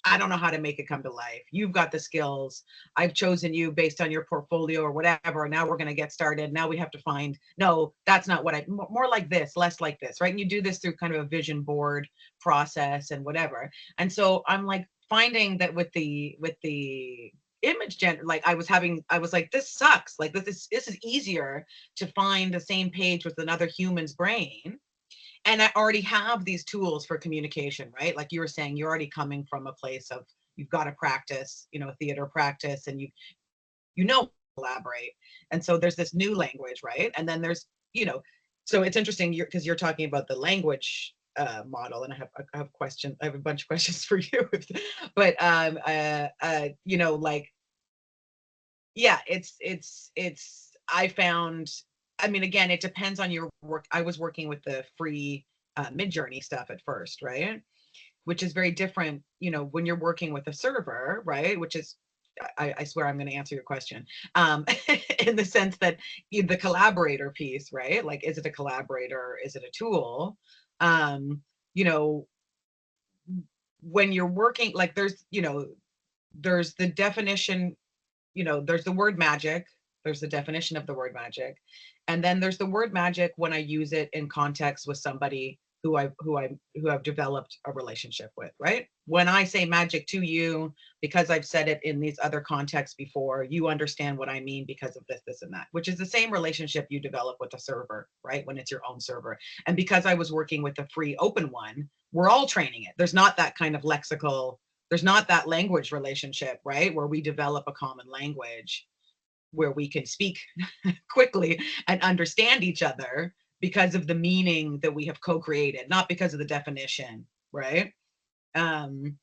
D: I don't know how to make it come to life. You've got the skills. I've chosen you based on your portfolio or whatever. And now we're going to get started. Now we have to find, no, that's not what more like this, less like this, right? And you do this through kind of a vision board process and whatever. And so I'm like finding that with the image like I was like, this sucks. Like this is easier to find the same page with another human's brain. And I already have these tools for communication, right? Like you were saying, you're already coming from a place of, you've got to practice, you know, theater practice, and you know, collaborate. And so there's this new language, right? And then there's, you know, so it's interesting because you're talking about the language model, and I have questions. I have a bunch of questions for you, but you know, like, yeah, it's I found, I mean, again, it depends on your work. I was working with the free Midjourney stuff at first, right? Which is very different, you know, when you're working with a server, right? Which is, I swear I'm going to answer your question, in the sense that the collaborator piece, right? Like, is it a collaborator? Is it a tool? You know, when you're working, like there's, you know, there's the definition, you know, there's the word magic, there's the definition of the word magic. And then there's the word magic when I use it in context with somebody who I've developed a relationship with, right? When I say magic to you, because I've said it in these other contexts before, you understand what I mean because of this, this, and that, which is the same relationship you develop with a server, right? When it's your own server. And because I was working with a free open one, we're all training it. There's not that kind of lexical, there's not that language relationship, right? Where we develop a common language where we can speak quickly and understand each other because of the meaning that we have co-created, not because of the definition, right? And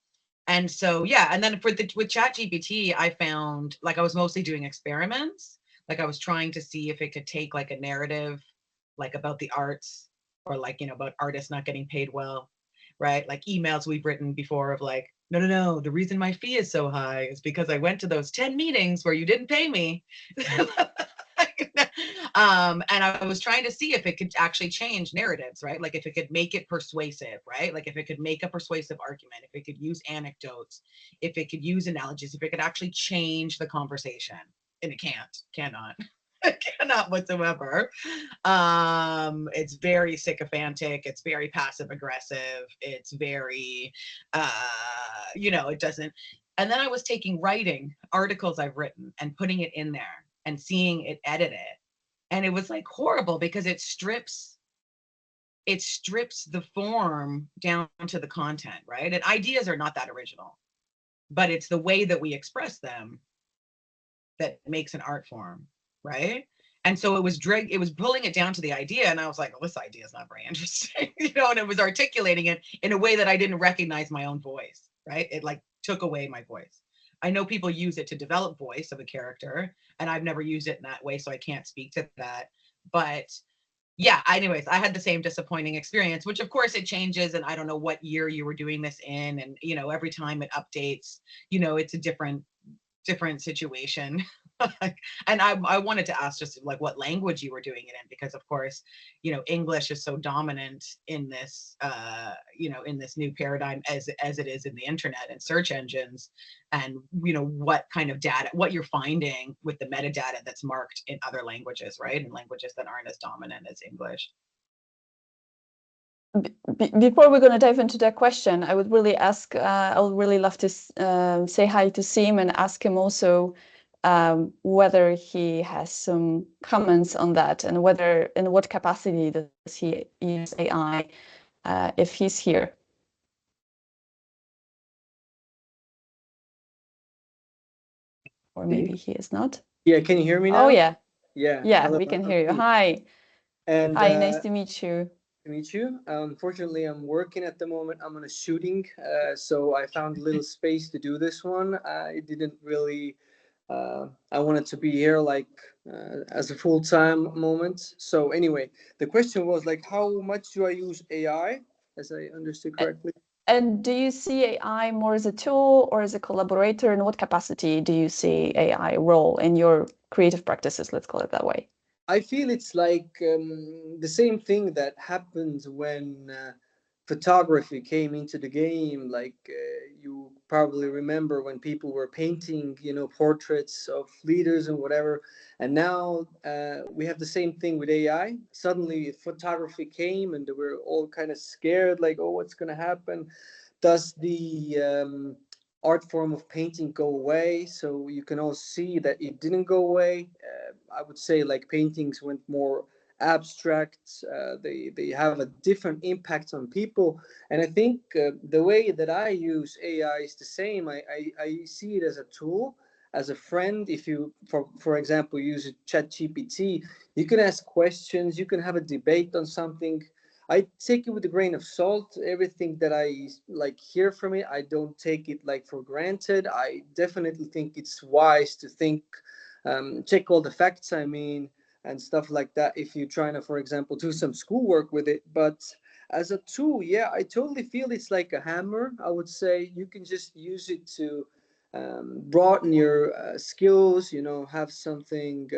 D: so, yeah, and then with ChatGPT, I found, like, I was mostly doing experiments. Like I was trying to see if it could take like a narrative, like about the arts, or like, you know, about artists not getting paid well, right? Like emails we've written before of like, no, the reason my fee is so high is because I went to those 10 meetings where you didn't pay me. And I was trying to see if it could actually change narratives, right? Like if it could make it persuasive, right? Like if it could make a persuasive argument, if it could use anecdotes, if it could use analogies, if it could actually change the conversation. And it cannot. Cannot whatsoever. It's very sycophantic, it's very passive aggressive, it's very you know, it doesn't. And then I was taking writing articles I've written and putting it in there and seeing it edit it, and it was like horrible because it strips the form down to the content, right? And ideas are not that original, but it's the way that we express them that makes an art form, right? And so it was pulling it down to the idea, and I was like, well, this idea is not very interesting, and it was articulating it in a way that I didn't recognize my own voice, right? It like took away my voice. I know people use it to develop voice of a character, and I've never used it in that way, so I can't speak to that. But yeah, anyways, I had the same disappointing experience, which of course it changes, and I don't know what year you were doing this in, and every time it updates, it's a different situation. And I wanted to ask just like what language you were doing it in, because of course, English is so dominant in this, in this new paradigm as it is in the internet and search engines, and what kind of data, what you're finding with the metadata that's marked in other languages, right? In languages that aren't as dominant as English.
H: Before we're going to dive into that question, I would really ask, I would really love to say hi to Sim and ask him also whether he has some comments on that, and whether, in what capacity does he use AI, if he's here. Or maybe he is not.
J: Yeah, can you hear me now?
H: Oh, yeah.
J: Yeah.
H: Yeah,
J: Hello,
H: we can
J: I'm
H: hear you.
J: Pete.
H: Hi.
J: And
H: Hi, nice to meet you.
J: to meet you. Unfortunately, I'm working at the moment. I'm on a shooting, so I found a little space to do this one. I didn't really. I wanted to be here like as a full-time moment. So anyway, the question was like, how much do I use AI, as I understood correctly?
H: And do you see AI more as a tool or as a collaborator? In what capacity do you see AI role in your creative practices? Let's call it that way.
J: I feel it's like the same thing that happened when photography came into the game. Like you probably remember when people were painting, portraits of leaders and whatever. And now we have the same thing with AI. Suddenly photography came and they were all kind of scared, like, oh, what's going to happen? Does the art form of painting go away? So you can all see that it didn't go away. I would say like paintings went more abstract. They have a different impact on people, and I think the way that I use AI is the same. I see it as a tool, as a friend. If you, for example, use ChatGPT, you can ask questions, you can have a debate on something. I take it with a grain of salt. Everything that I like hear from it, I don't take it like for granted. I definitely think it's wise to think, check all the facts, I mean, and stuff like that, if you're trying to, for example, do some schoolwork with it. But as a tool, yeah, I totally feel it's like a hammer. I would say you can just use it to broaden your skills, have something.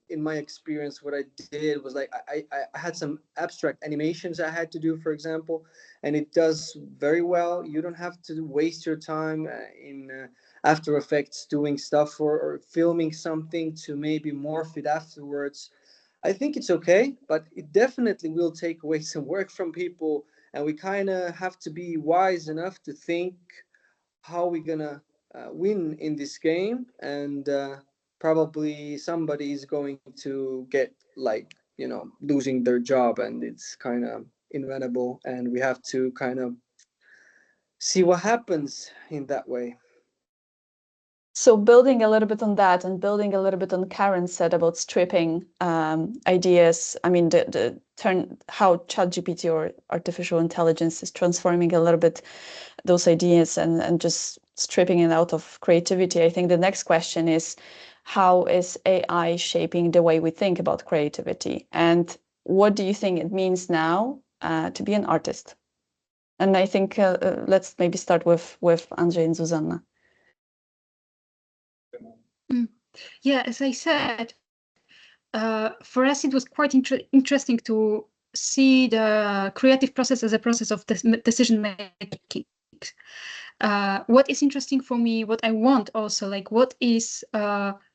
J: In my experience, what I did was like I had some abstract animations I had to do, for example, and it does very well. You don't have to waste your time in After Effects doing stuff or filming something to maybe morph it afterwards. I think it's okay, but it definitely will take away some work from people, and we kind of have to be wise enough to think how we're gonna win in this game, and probably somebody is going to get like losing their job, and it's kind of inevitable, and we have to kind of see what happens in that way.
H: So building a little bit on that, and building a little bit on Karen said about stripping ideas. I mean, the turn how ChatGPT or artificial intelligence is transforming a little bit those ideas and just stripping it out of creativity. I think the next question is, how is AI shaping the way we think about creativity? And what do you think it means now to be an artist? And I think let's maybe start with Andrzej and Zuzanna.
A: Yeah, as I said, for us it was quite interesting to see the creative process as a process of decision making. What is interesting for me, what I want also, like what is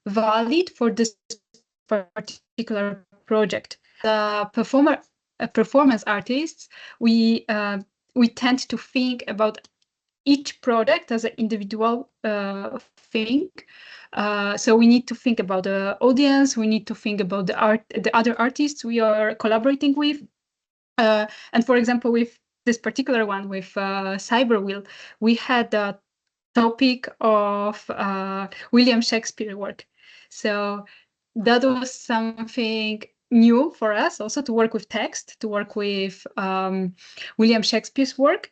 A: valid for this particular project. The performance artists, we tend to think about each project as an individual thing. So we need to think about the audience. We need to think about the other artists we are collaborating with. And for example, with this particular one with Cyberwheel, we had the topic of William Shakespeare work. So
I: that was something new for us also, to work with text, to work with William Shakespeare's work.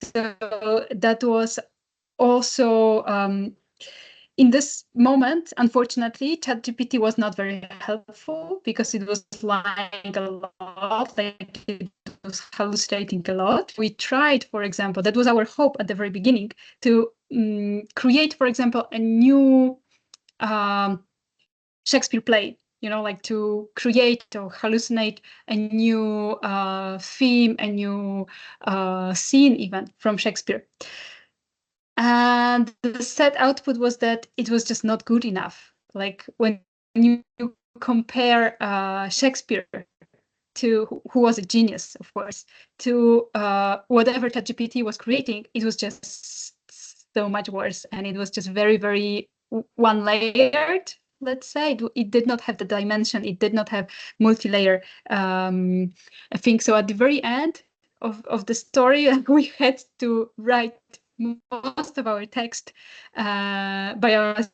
I: So that was also in this moment, unfortunately, ChatGPT was not very helpful because it was lying a lot, like it was hallucinating a lot. We tried, for example, that was our hope at the very beginning, to create, for example, a new Shakespeare play, like to create or hallucinate a new theme, a new scene even from Shakespeare. And the set output was that it was just not good enough. Like when you compare Shakespeare to, who was a genius, of course, to whatever ChatGPT was creating, it was just so much worse. And it was just very, very one-layered, let's say. It did not have the dimension. It did not have multi-layer thing. So at the very end of the story, we had to write most of our text by ourselves.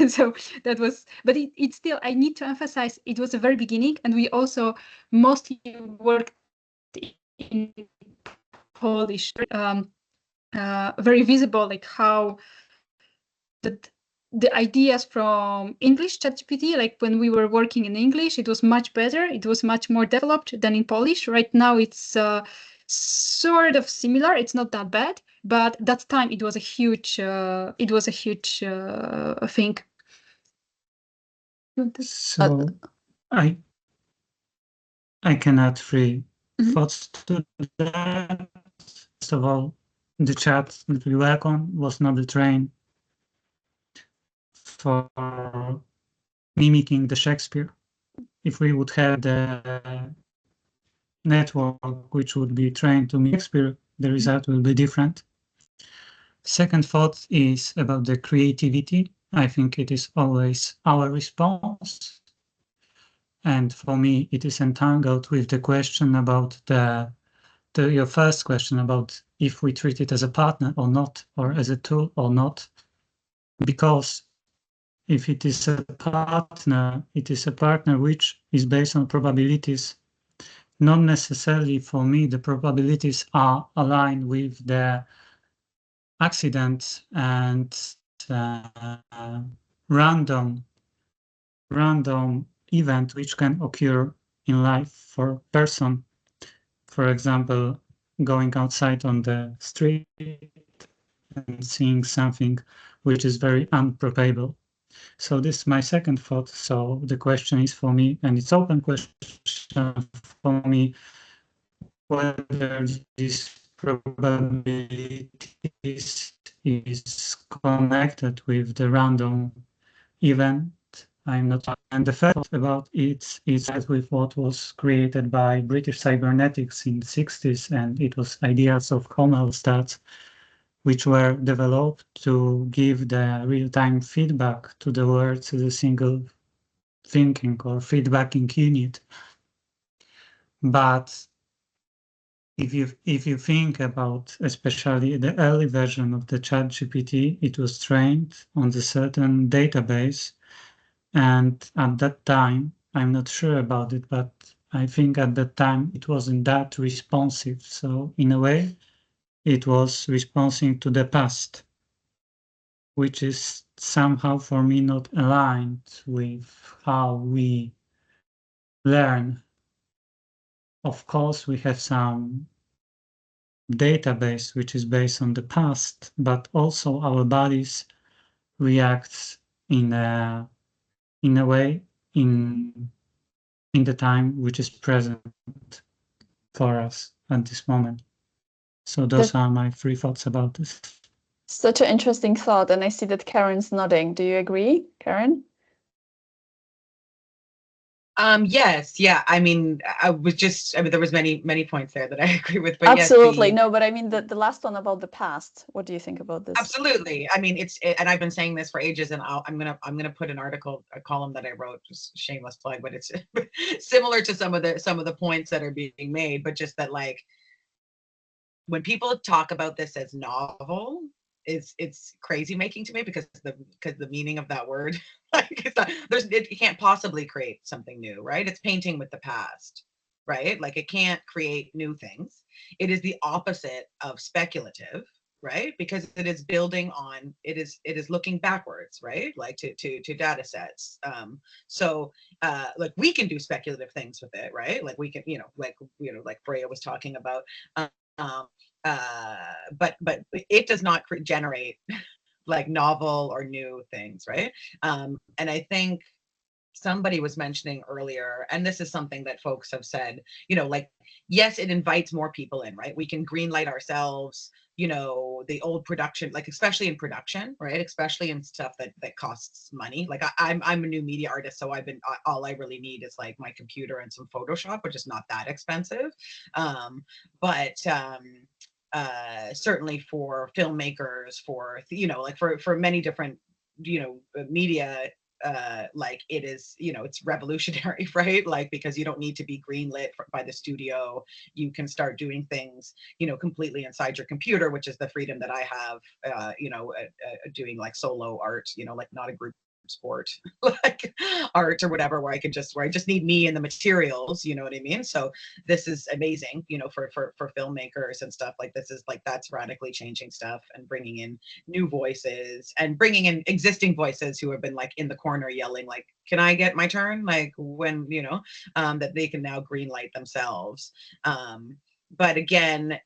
I: So that was, but it still, I need to emphasize, it was the very beginning, and we also mostly worked in Polish, very visible, like how the ideas from English ChatGPT, like when we were working in English, it was much better. It was much more developed than in Polish. Right now, it's sort of similar. It's not that bad, but that time it was a huge thing.
K: So I can add 3 thoughts to that. First of all, the chat that we work on was not trained for mimicking the Shakespeare. If we would have the network which would be trained to mimic Shakespeare, the result will be different. Second thought is about the creativity. I think it is always our response. And for me, it is entangled with the question about your first question about if we treat it as a partner or not, or as a tool or not. Because if it is a partner, it is a partner which is based on probabilities. Not necessarily for me, the probabilities are aligned with the accidents and random event which can occur in life for a person. For example, going outside on the street and seeing something which is very improbable. So this is my second thought. So the question is for me, and it's open question for me, whether this probabilities is connected with the random event. I'm not. And the fact about it is with what was created by British cybernetics in the 60s, and it was ideas of homostats, which were developed to give the real-time feedback to the words as a single thinking or feedbacking unit. But if you think about, especially the early version of the ChatGPT, it was trained on a certain database, and at that time, I'm not sure about it, but I think at that time it wasn't that responsive. So in a way, it was responding to the past, which is somehow for me not aligned with how we learn. Of course, we have some database which is based on the past, but also our bodies react in a way in the time which is present for us at this moment. So those are my 3 thoughts about this.
H: Such an interesting thought, and I see that Karen's nodding. Do you agree, Karen?
D: Yes, yeah. I mean, there was many points there that I agree with, but
H: absolutely.
D: yes,
H: No, but I mean the last one about the past. What do you think about this?
D: Absolutely. I mean, and I've been saying this for ages, and I'm gonna put a column that I wrote, just shameless plug, but it's similar to some of the points that are being made, but just that, like, when people talk about this as novel, it's crazy making to me, because the meaning of that word, like it's not, you can't possibly create something new, right? It's painting with the past, right? Like it can't create new things. It is the opposite of speculative, right? Because it is building on, it is looking backwards, right? Like to data sets. So like we can do speculative things with it, right? Like we can, like Freya was talking about. But it does not generate like novel or new things, right? And I think somebody was mentioning earlier, and this is something that folks have said, like, yes, it invites more people in, right? We can green light ourselves, the old production, like especially in production, right? Especially in stuff that costs money. Like I'm a new media artist, so all I really need is like my computer and some Photoshop, which is not that expensive. But certainly for filmmakers, for like for many different media, like it is, it's revolutionary, right? Like because you don't need to be greenlit by the studio. You can start doing things completely inside your computer, which is the freedom that I have, doing like solo art, like not a group sport like art or whatever, where I just need me and the materials, you know what I mean? So this is amazing, for filmmakers and stuff. Like this is like, that's radically changing stuff and bringing in new voices and bringing in existing voices who have been like in the corner yelling like, can I get my turn? Like when, that they can now green light themselves. But again,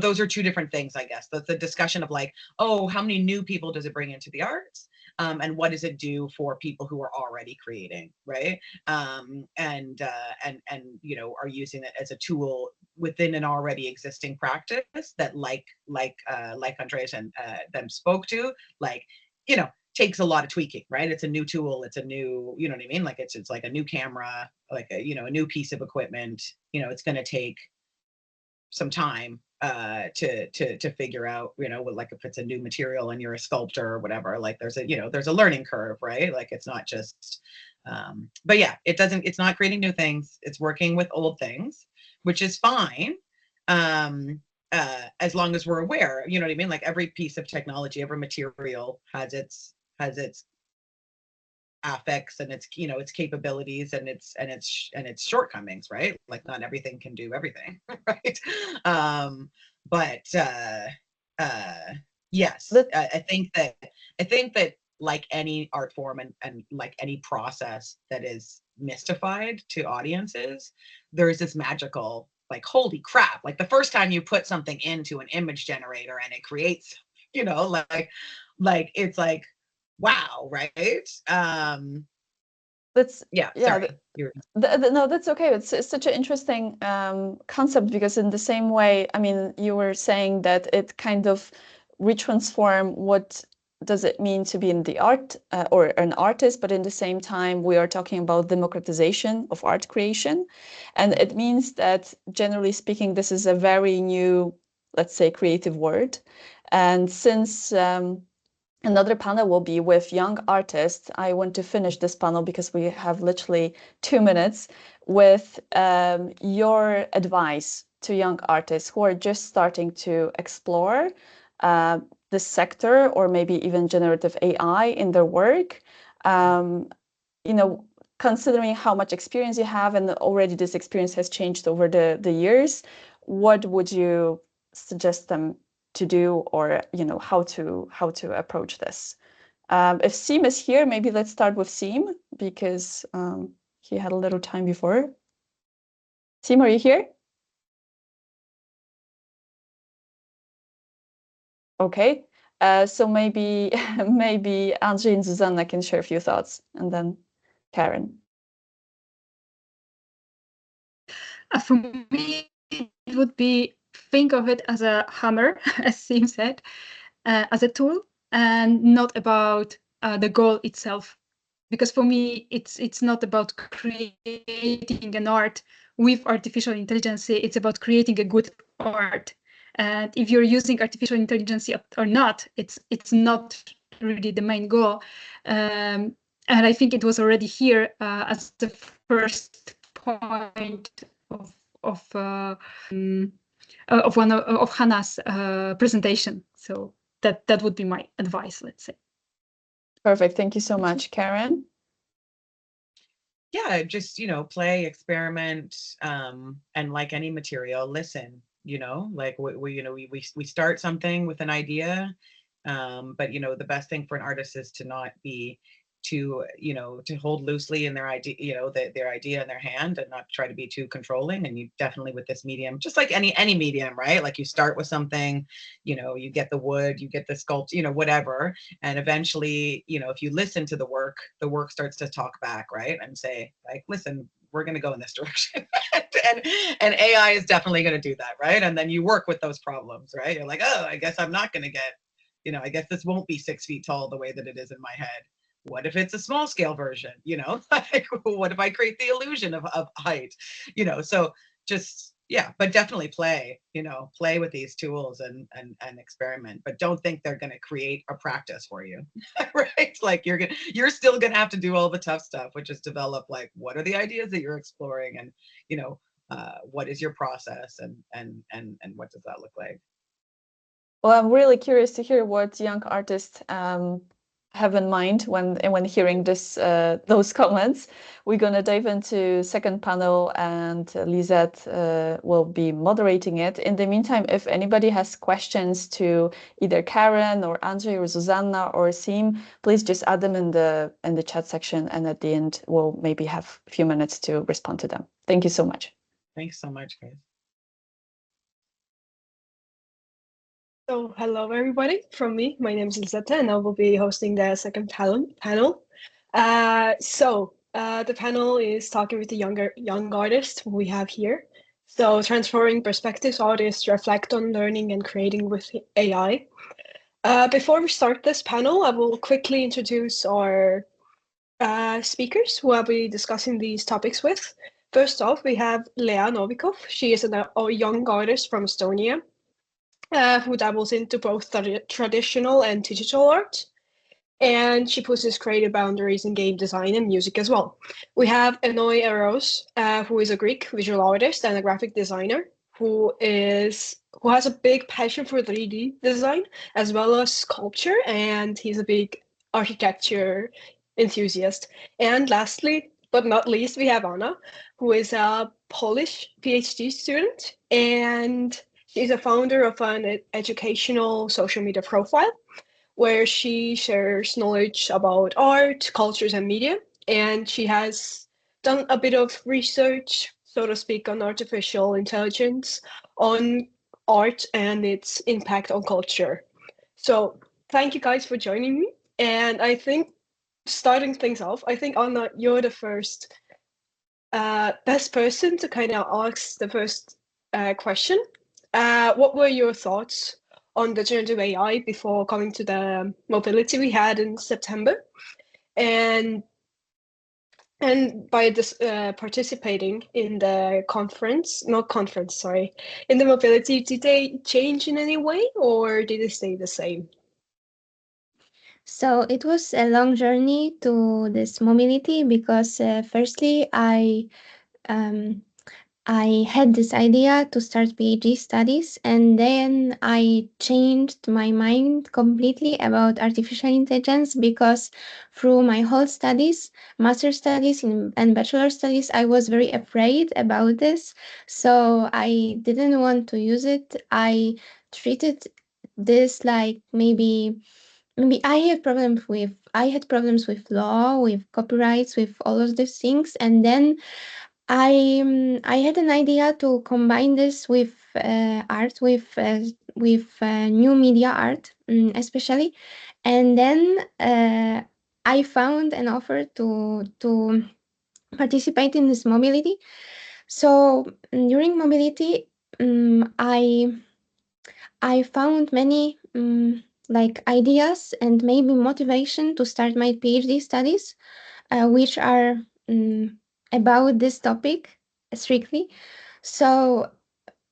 D: those are two different things, I guess. That's the discussion of like, oh, how many new people does it bring into the arts? And what does it do for people who are already creating, right? And are using it as a tool within an already existing practice that like Andreas and them spoke to, like, takes a lot of tweaking, right? It's a new tool, it's a new, you know what I mean? Like it's like a new camera, like a new piece of equipment. It's going to take some time to figure out, like if it's a new material and you're a sculptor or whatever, like there's a learning curve, right? Like it's not just but yeah, it's not creating new things, it's working with old things, which is fine, as long as we're aware, you know what I mean? Like every piece of technology, every material has its affects and its capabilities and its shortcomings, right? Like not everything can do everything, right? But yes, I think that like any art form and like any process that is mystified to audiences, there's this magical, like, holy crap, like the first time you put something into an image generator and it creates, like it's like, wow, right?
H: That's
D: Sorry.
H: No, that's okay. It's such an interesting concept, because in the same way, I mean, you were saying that it kind of retransform what does it mean to be in the art or an artist, but in the same time, we are talking about democratization of art creation. And it means that, generally speaking, this is a very new, let's say, creative word. And since another panel will be with young artists, I want to finish this panel, because we have literally 2 minutes, with your advice to young artists who are just starting to explore this sector, or maybe even generative AI in their work. Considering how much experience you have, and already this experience has changed over the years, what would you suggest them to do, or how to approach this? If Seem is here, maybe let's start with Seem, because he had a little time before. Seem, are you here? Okay, so maybe Angie and Susanna can share a few thoughts, and then Karen.
I: For me, it would be, think of it as a hammer, as Seem said, as a tool, and not about the goal itself. Because for me, it's not about creating an art with artificial intelligence. It's about creating a good art. And if you're using artificial intelligence or not, it's not really the main goal. And I think it was already here as the first point of of Hannah's presentation. So that would be my advice, let's say.
H: Perfect. Thank you so much, Karen.
D: Yeah, just, play, experiment, and like any material, listen, like we start something with an idea, but the best thing for an artist is to not be to hold loosely in their idea, their idea in their hand, and not try to be too controlling. And you definitely, with this medium, just like any medium, right? Like you start with something, you get the wood, you get the sculpt, whatever, and eventually, if you listen to the work starts to talk back, right? And say, like, listen, we're going to go in this direction. and AI is definitely going to do that, right? And then you work with those problems, right? You're like, oh, I guess I'm not going to get, I guess this won't be 6 feet tall the way that it is in my head. What if it's a small scale version? Like, what if I create the illusion of height? So just, yeah, but definitely play with these tools and experiment, but don't think they're going to create a practice for you, right? Like you're still going to have to do all the tough stuff, which is develop, like, what are the ideas that you're exploring, and what is your process, and what does that look like?
H: Well, I'm really curious to hear what young artists have in mind when hearing those comments. We're going to dive into second panel, and Lisette will be moderating it. In the meantime, if anybody has questions to either Karen or Andre or Susanna or Sim, please just add them in the chat section, and at the end we'll maybe have a few minutes to respond to them. Thank you so much.
D: Thanks so much, guys.
L: So hello everybody from me. My name is Lisette, and I will be hosting the second panel. The panel is talking with the young artists we have here. So transferring perspectives, artists reflect on learning and creating with AI. Before we start this panel, I will quickly introduce our speakers who I'll be discussing these topics with. First off, we have Lea Novikov. She is a young artist from Estonia, who dabbles into both traditional and digital art. And she pushes creative boundaries in game design and music as well. We have Enoi Eros, who is a Greek visual artist and a graphic designer who has a big passion for 3D design as well as sculpture, and he's a big architecture enthusiast. And lastly, but not least, we have Anna, who is a Polish PhD student, and she's a founder of an educational social media profile where she shares knowledge about art, cultures, and media. And she has done a bit of research, so to speak, on artificial intelligence, on art, and its impact on culture. So thank you guys for joining me. And I think, starting things off, I think, Anna, you're the first best person to kind of ask the first question. What were your thoughts on the generative AI before coming to the mobility we had in September? And by this participating in the in the mobility, did they change in any way, or did they stay the same?
G: So it was a long journey to this mobility because firstly I had this idea to start PhD studies, and then I changed my mind completely about artificial intelligence because through my whole studies, master studies and bachelor studies, I was very afraid about this. So I didn't want to use it. I treated this like maybe I had problems with law, with copyrights, with all of these things, and then I had an idea to combine this with art, with new media art, especially, and then I found an offer to participate in this mobility. So during mobility, I found many like ideas and maybe motivation to start my PhD studies, which are about this topic strictly. So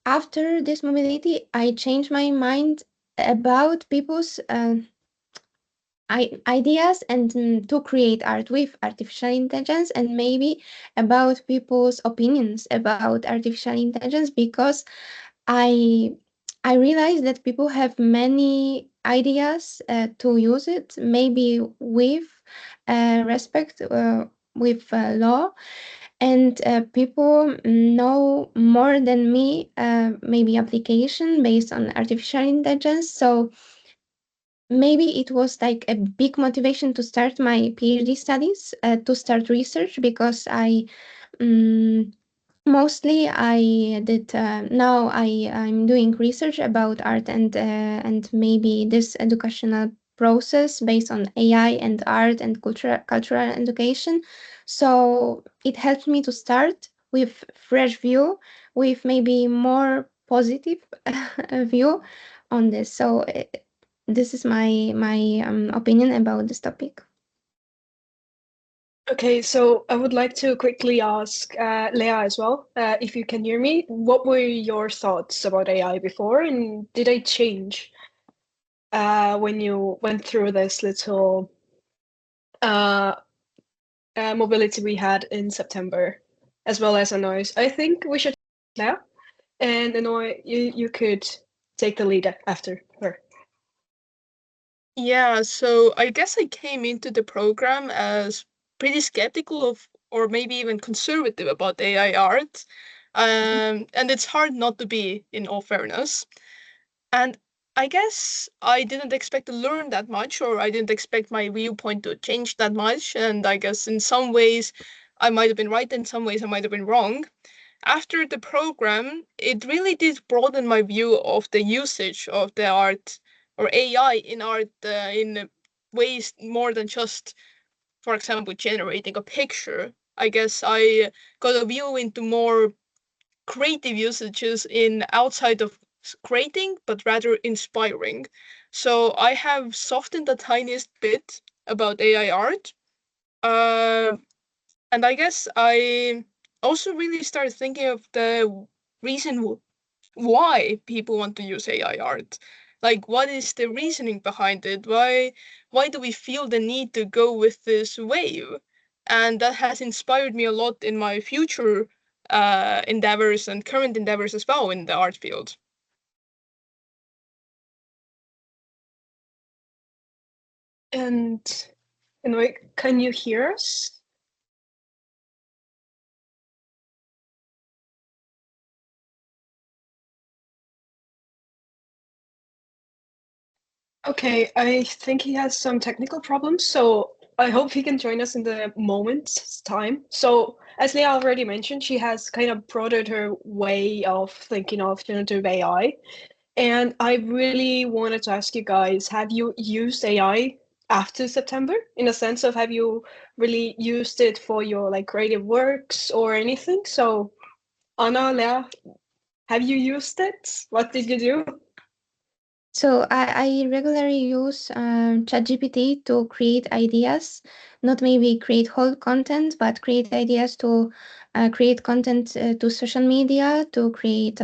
G: after this mobility, I changed my mind about people's ideas and to create art with artificial intelligence, and maybe about people's opinions about artificial intelligence, because
M: I realized that people have many ideas to use it, maybe with respect with law, and people know more than me, maybe application based on artificial intelligence. So maybe it was like a big motivation to start my PhD studies, to start research, because um, mostly I did now I'm doing research about art and maybe this educational process based on AI and art and cultural education. So it helped me to start with fresh view, with maybe more positive view on this. So this is my opinion about this topic.
L: Okay, so I would like to quickly ask Leah as well, if you can hear me. What were your thoughts about AI before, and did they change when you went through this little mobility we had in September, as well as Anoy's? I think we should Leah, and Anoy, you could take the lead after her.
N: Yeah, so I guess I came into the program as pretty skeptical of, or maybe even conservative about AI art. And it's hard not to be, in all fairness. And I guess I didn't expect to learn that much, or I didn't expect my viewpoint to change that much. And I guess in some ways I might have been right, in some ways I might have been wrong. After the program, it really did broaden my view of the usage of the art or AI in art in ways more than just, for example, generating a picture. I guess I got a view into more creative usages in outside of creating, but rather inspiring. So I have softened the tiniest bit about AI art. Uh, and I guess I also really started thinking of the reason why people want to use AI art. Like, what is the reasoning behind it? Why do we feel the need to go with this wave? And that has inspired me a lot in my future endeavors and current endeavors as well in the art field.
L: And Anoy, can you hear us? Okay, I think he has some technical problems, so I hope he can join us in the moment's time. So, as Leah already mentioned, she has kind of broadened her way of thinking of generative AI. And I really wanted to ask you guys, have you used AI after September? In a sense of, have you really used it for your like creative works or anything? So, Anna, Leah, have you used it? What did you do?
M: So I regularly use ChatGPT to create ideas, not maybe create whole content, but create ideas to create content to social media, to create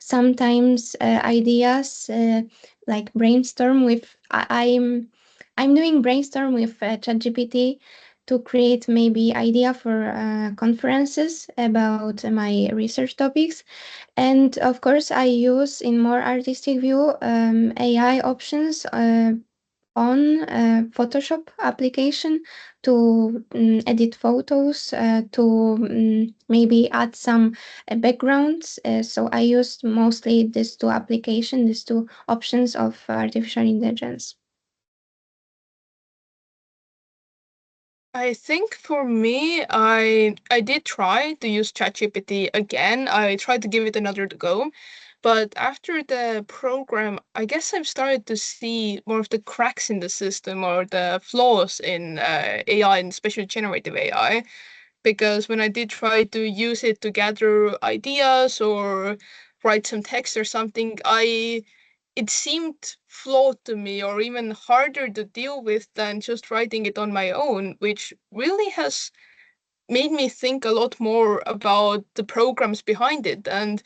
M: sometimes ideas like brainstorm with. I'm doing brainstorm with ChatGPT to create maybe idea for conferences about my research topics. And of course, I use in more artistic view AI options on Photoshop application to edit photos, to maybe add some backgrounds. So I used mostly these two applications, these two options of artificial intelligence.
N: I think for me, I did try to use ChatGPT again. I tried to give it another go, but after the program, I guess I've started to see more of the cracks in the system or the flaws in AI and especially generative AI. Because when I did try to use it to gather ideas or write some text or something, it seemed flawed to me or even harder to deal with than just writing it on my own, which really has made me think a lot more about the programs behind it. And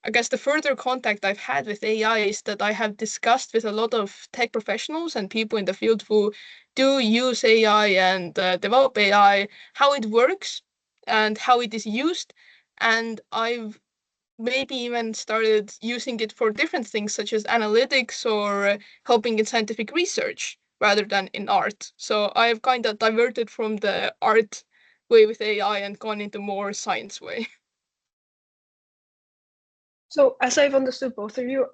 N: I guess the further contact I've had with AI is that I have discussed with a lot of tech professionals and people in the field who do use AI and develop AI, how it works and how it is used. And I've maybe even started using it for different things such as analytics or helping in scientific research rather than in art. So I've kind of diverted from the art way with AI and gone into more science way.
L: So, as I've understood both of you,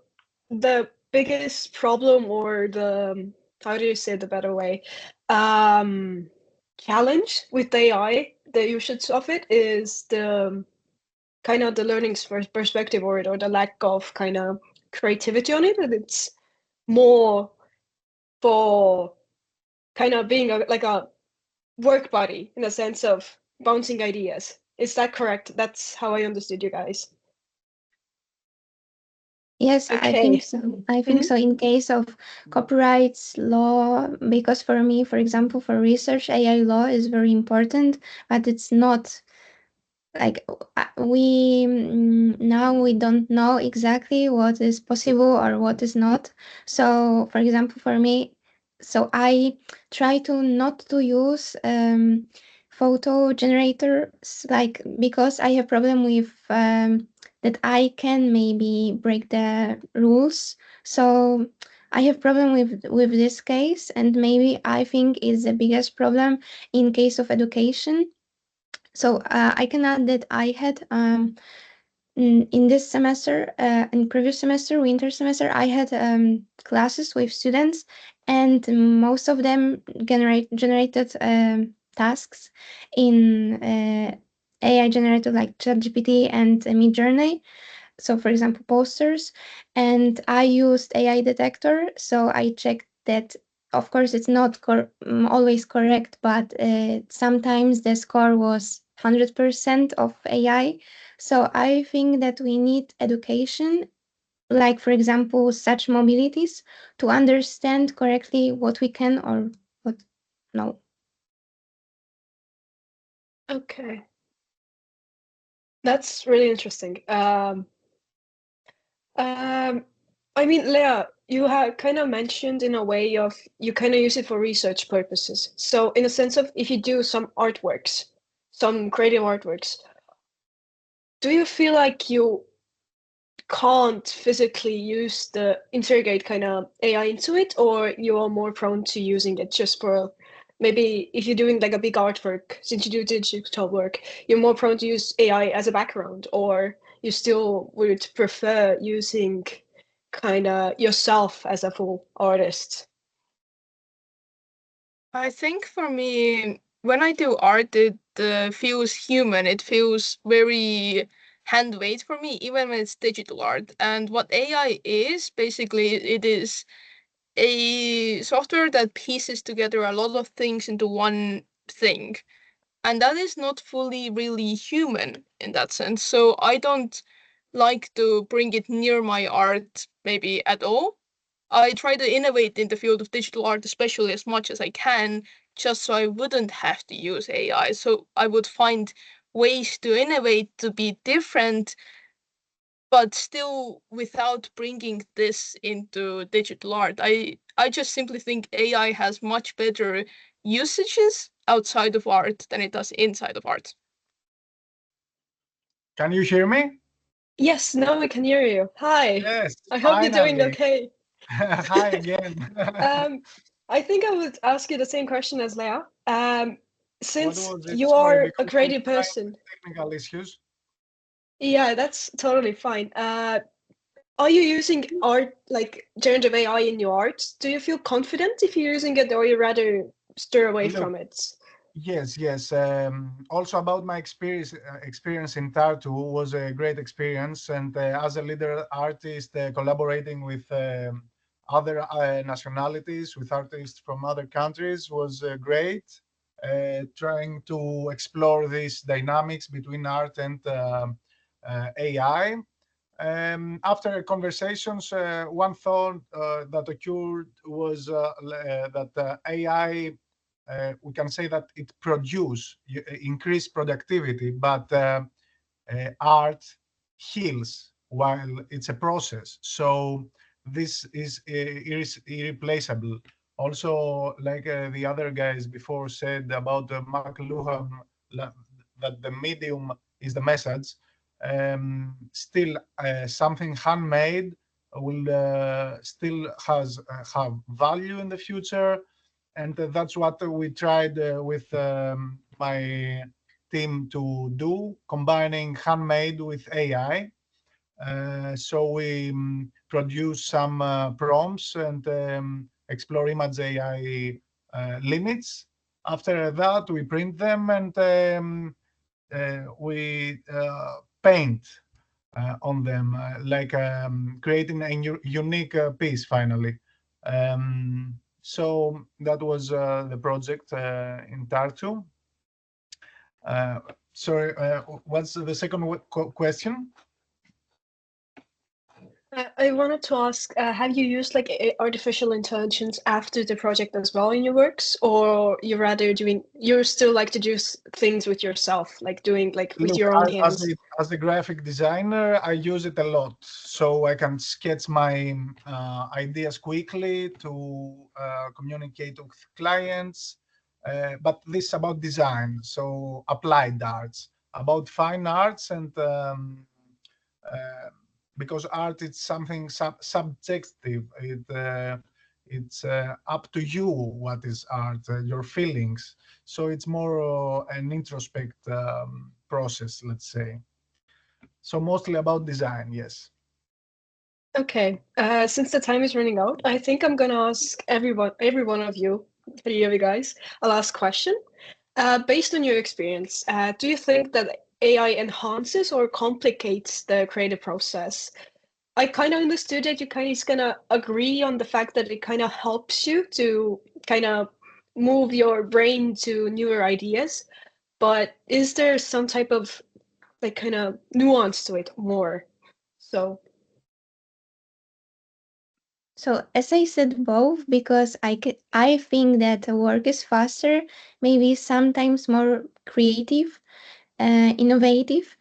L: the biggest problem or the, how do you say the better way, challenge with AI, the usage of it is the kind of the learning perspective or the lack of kind of creativity on it. And it's more for kind of being like a work buddy in the sense of bouncing ideas. Is that correct? That's how I understood you guys.
M: Yes, I
L: Okay.
M: think so. I think so in case of copyrights law, because for me, for example, for research, AI law is very important, but it's not like now we don't know exactly what is possible or what is not. So, for example, for me, so I try to not to use photo generators, like because I have problem with that I can maybe break the rules. So I have problem with this case, and maybe I think is the biggest problem in case of education. So I can add that I had in this semester, in previous semester, winter semester, I had classes with students, and most of them generated tasks in AI generated like ChatGPT and Midjourney. So, for example, posters, and I used AI detector. So I checked that. Of course, it's not always correct, but sometimes the score was 100% of AI. So I think that we need education, like for example, such mobilities, to understand correctly what we can or what no.
L: Okay. That's really interesting. I mean, Leah, you have kind of mentioned in a way of you kind of use it for research purposes. So, in a sense of if you do some artworks, some creative artworks, do you feel like you can't physically use the interrogate kind of AI into it, or you are more prone to using it just for maybe if you're doing like a big artwork, since you do digital work, you're more prone to use AI as a background, or you still would prefer using kind of yourself as a full artist?
N: I think for me, when I do art, it feels human. It feels very handmade for me, even when it's digital art. And what AI is, basically, it is a software that pieces together a lot of things into one thing. And that is not fully really human in that sense. So I don't like to bring it near my art maybe at all. I try to innovate in the field of digital art, especially as much as I can, just so I wouldn't have to use AI. So I would find ways to innovate to be different, but still without bringing this into digital art. I just simply think AI has much better usages outside of art than it does inside of art.
O: Can you hear me?
L: Yes, now I can hear you. Hi.
O: Yes,
L: I hope you're doing
O: finally.
L: okay.
O: Hi again.
L: I think I would ask you the same question as Leah.
O: What
L: Since
O: was it?
L: you
O: Sorry,
L: are a
O: because I'm
L: creative
O: trying
L: person.
O: with technical issues.
L: Yeah, that's totally fine. Are you using art like generative AI in your art? Do you feel confident if you're using it, or you rather steer away
O: Look,
L: from it?
O: yes. Also about my experience in Tartu was a great experience, and as a leader artist, collaborating with other nationalities, with artists from other countries was great. Trying to explore these dynamics between art and AI. After conversations, one thought that occurred was that AI, we can say that it increase productivity, but art heals while it's a process. So this is irreplaceable. Also, like the other guys before said about McLuhan, that the medium is the message. still something handmade will still have value in the future, and that's what we tried with my team to do, combining handmade with AI. So we produce some prompts and explore image AI limits. After that, we print them and we paint on them, like creating a unique piece finally. So that was the project in Tartu. Sorry, what's the second question?
L: I wanted to ask, have you used like artificial intelligence after the project as well in your works, or you're still like to do things with yourself, like doing like with
O: Look,
L: your own hands?
O: as a graphic designer, I use it a lot, so I can sketch my ideas quickly to communicate with clients. But this is about design, so applied arts, about fine arts, and because art is something subjective. It's up to you what is art, your feelings. So it's more an introspect process, let's say. So mostly about design, yes.
L: Okay, since the time is running out, I think I'm gonna ask every one of you, three of you guys, a last question. Based on your experience, do you think that AI enhances or complicates the creative process? I kind of understood that you kind of gonna agree on the fact that it kind of helps you to kind of move your brain to newer ideas, but is there some type of like kind of nuance to it more? So
M: So as I said, both, because I think that the work is faster, maybe sometimes more creative, innovative.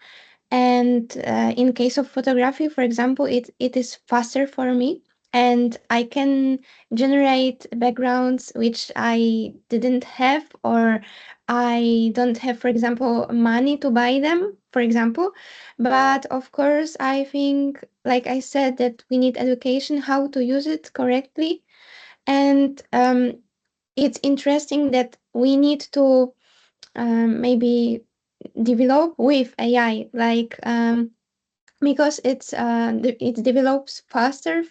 M: And in case of photography, for example, it is faster for me, and I can generate backgrounds which I didn't have, or I don't have, for example, money to buy them, for example. But of course, I think, like I said, that we need education how to use it correctly. And it's interesting that we need to maybe develop with AI, like because it develops faster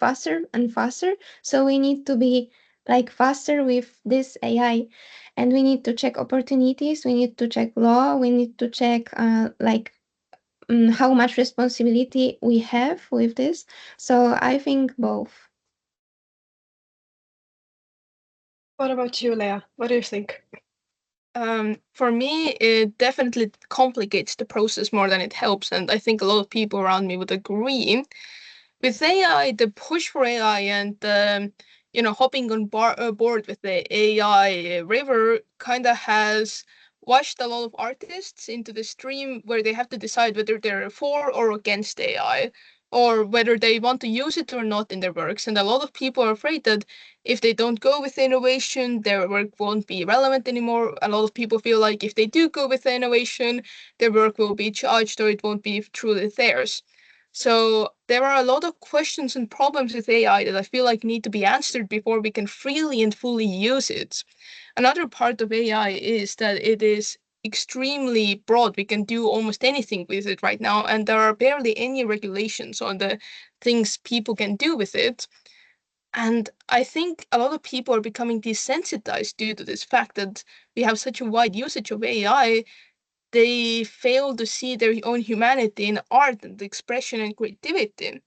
M: and faster. So we need to be like faster with this AI, and we need to check opportunities. We need to check law. We need to check like how much responsibility we have with this. So I think both.
L: what about you, Leah? What do you think?
N: For me, it definitely complicates the process more than it helps, and I think a lot of people around me would agree. With AI, the push for AI and hopping on board with the AI river kind of has washed a lot of artists into the stream where they have to decide whether they're for or against AI, or whether they want to use it or not in their works. And a lot of people are afraid that if they don't go with the innovation, their work won't be relevant anymore. A lot of people feel like if they do go with the innovation, their work will be judged or it won't be truly theirs. So there are a lot of questions and problems with AI that I feel like need to be answered before we can freely and fully use it. Another part of AI is that it is extremely broad. We can do almost anything with it right now, and there are barely any regulations on the things people can do with it. And I think a lot of people are becoming desensitized due to this fact that we have such a wide usage of AI. They fail to see their own humanity in art and expression and creativity.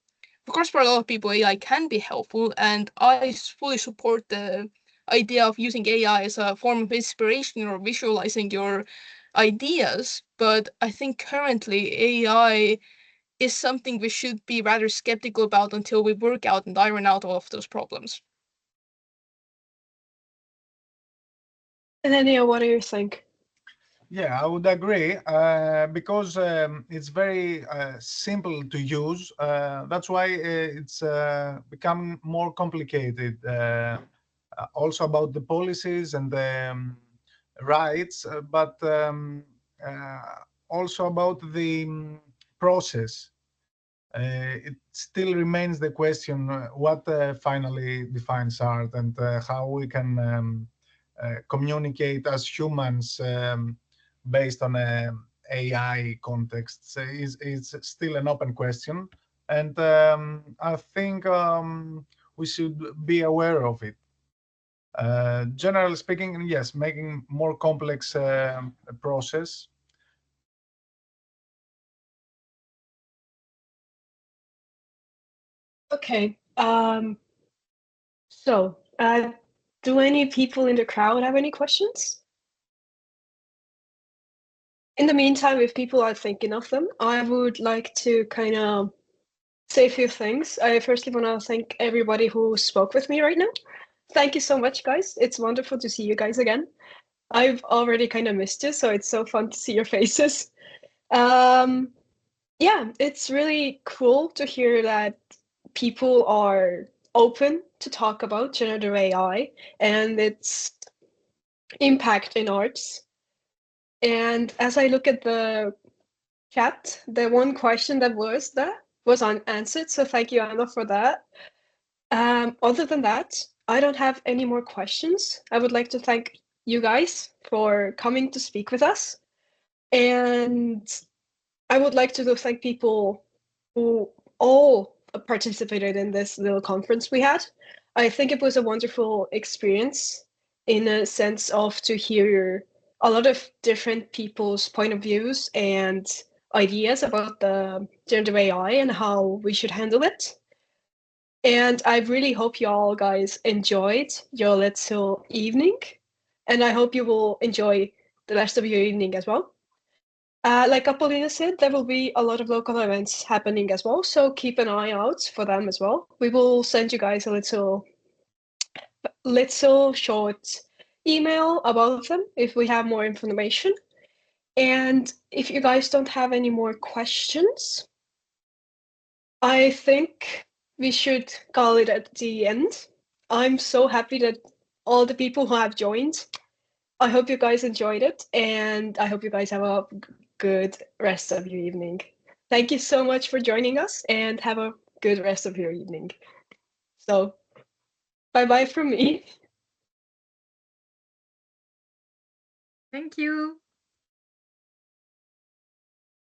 N: Of course, for a lot of people, AI can be helpful, and I fully support the idea of using AI as a form of inspiration or visualizing your ideas. But I think currently AI is something we should be rather skeptical about until we work out and iron out all of those problems.
L: And Ania, what do you think?
O: Yeah, I would agree because it's very simple to use. That's why it's become more complicated. Also about the policies and the rights, but also about the process, it still remains the question what finally defines art, and how we can communicate as humans based on AI context is still an open question, and I think we should be aware of it. Generally speaking, yes, making more complex process.
L: Okay. So, do any people in the crowd have any questions? In the meantime, if people are thinking of them, I would like to kind of say a few things. I firstly want to thank everybody who spoke with me right now. Thank you so much, guys. It's wonderful to see you guys again. I've already kind of missed you, so it's so fun to see your faces. Yeah, it's really cool to hear that people are open to talk about generative AI and its impact in arts. And as I look at the chat, the one question that was there was unanswered. So thank you, Anna, for that. Other than that, I don't have any more questions. I would like to thank you guys for coming to speak with us. And I would like to thank people who all participated in this little conference we had. I think it was a wonderful experience in a sense of to hear a lot of different people's point of views and ideas about the generative AI and how we should handle it. And I really hope you all guys enjoyed your little evening, and I hope you will enjoy the rest of your evening as well. Like Apollina said, there will be a lot of local events happening as well, so keep an eye out for them as well. We will send you guys a little short email about them if we have more information. And if you guys don't have any more questions, I think we should call it at the end. I'm so happy that all the people who have joined, I hope you guys enjoyed it, and I hope you guys have a good rest of your evening. Thank you so much for joining us, and have a good rest of your evening. So, bye-bye from me.
A: Thank you.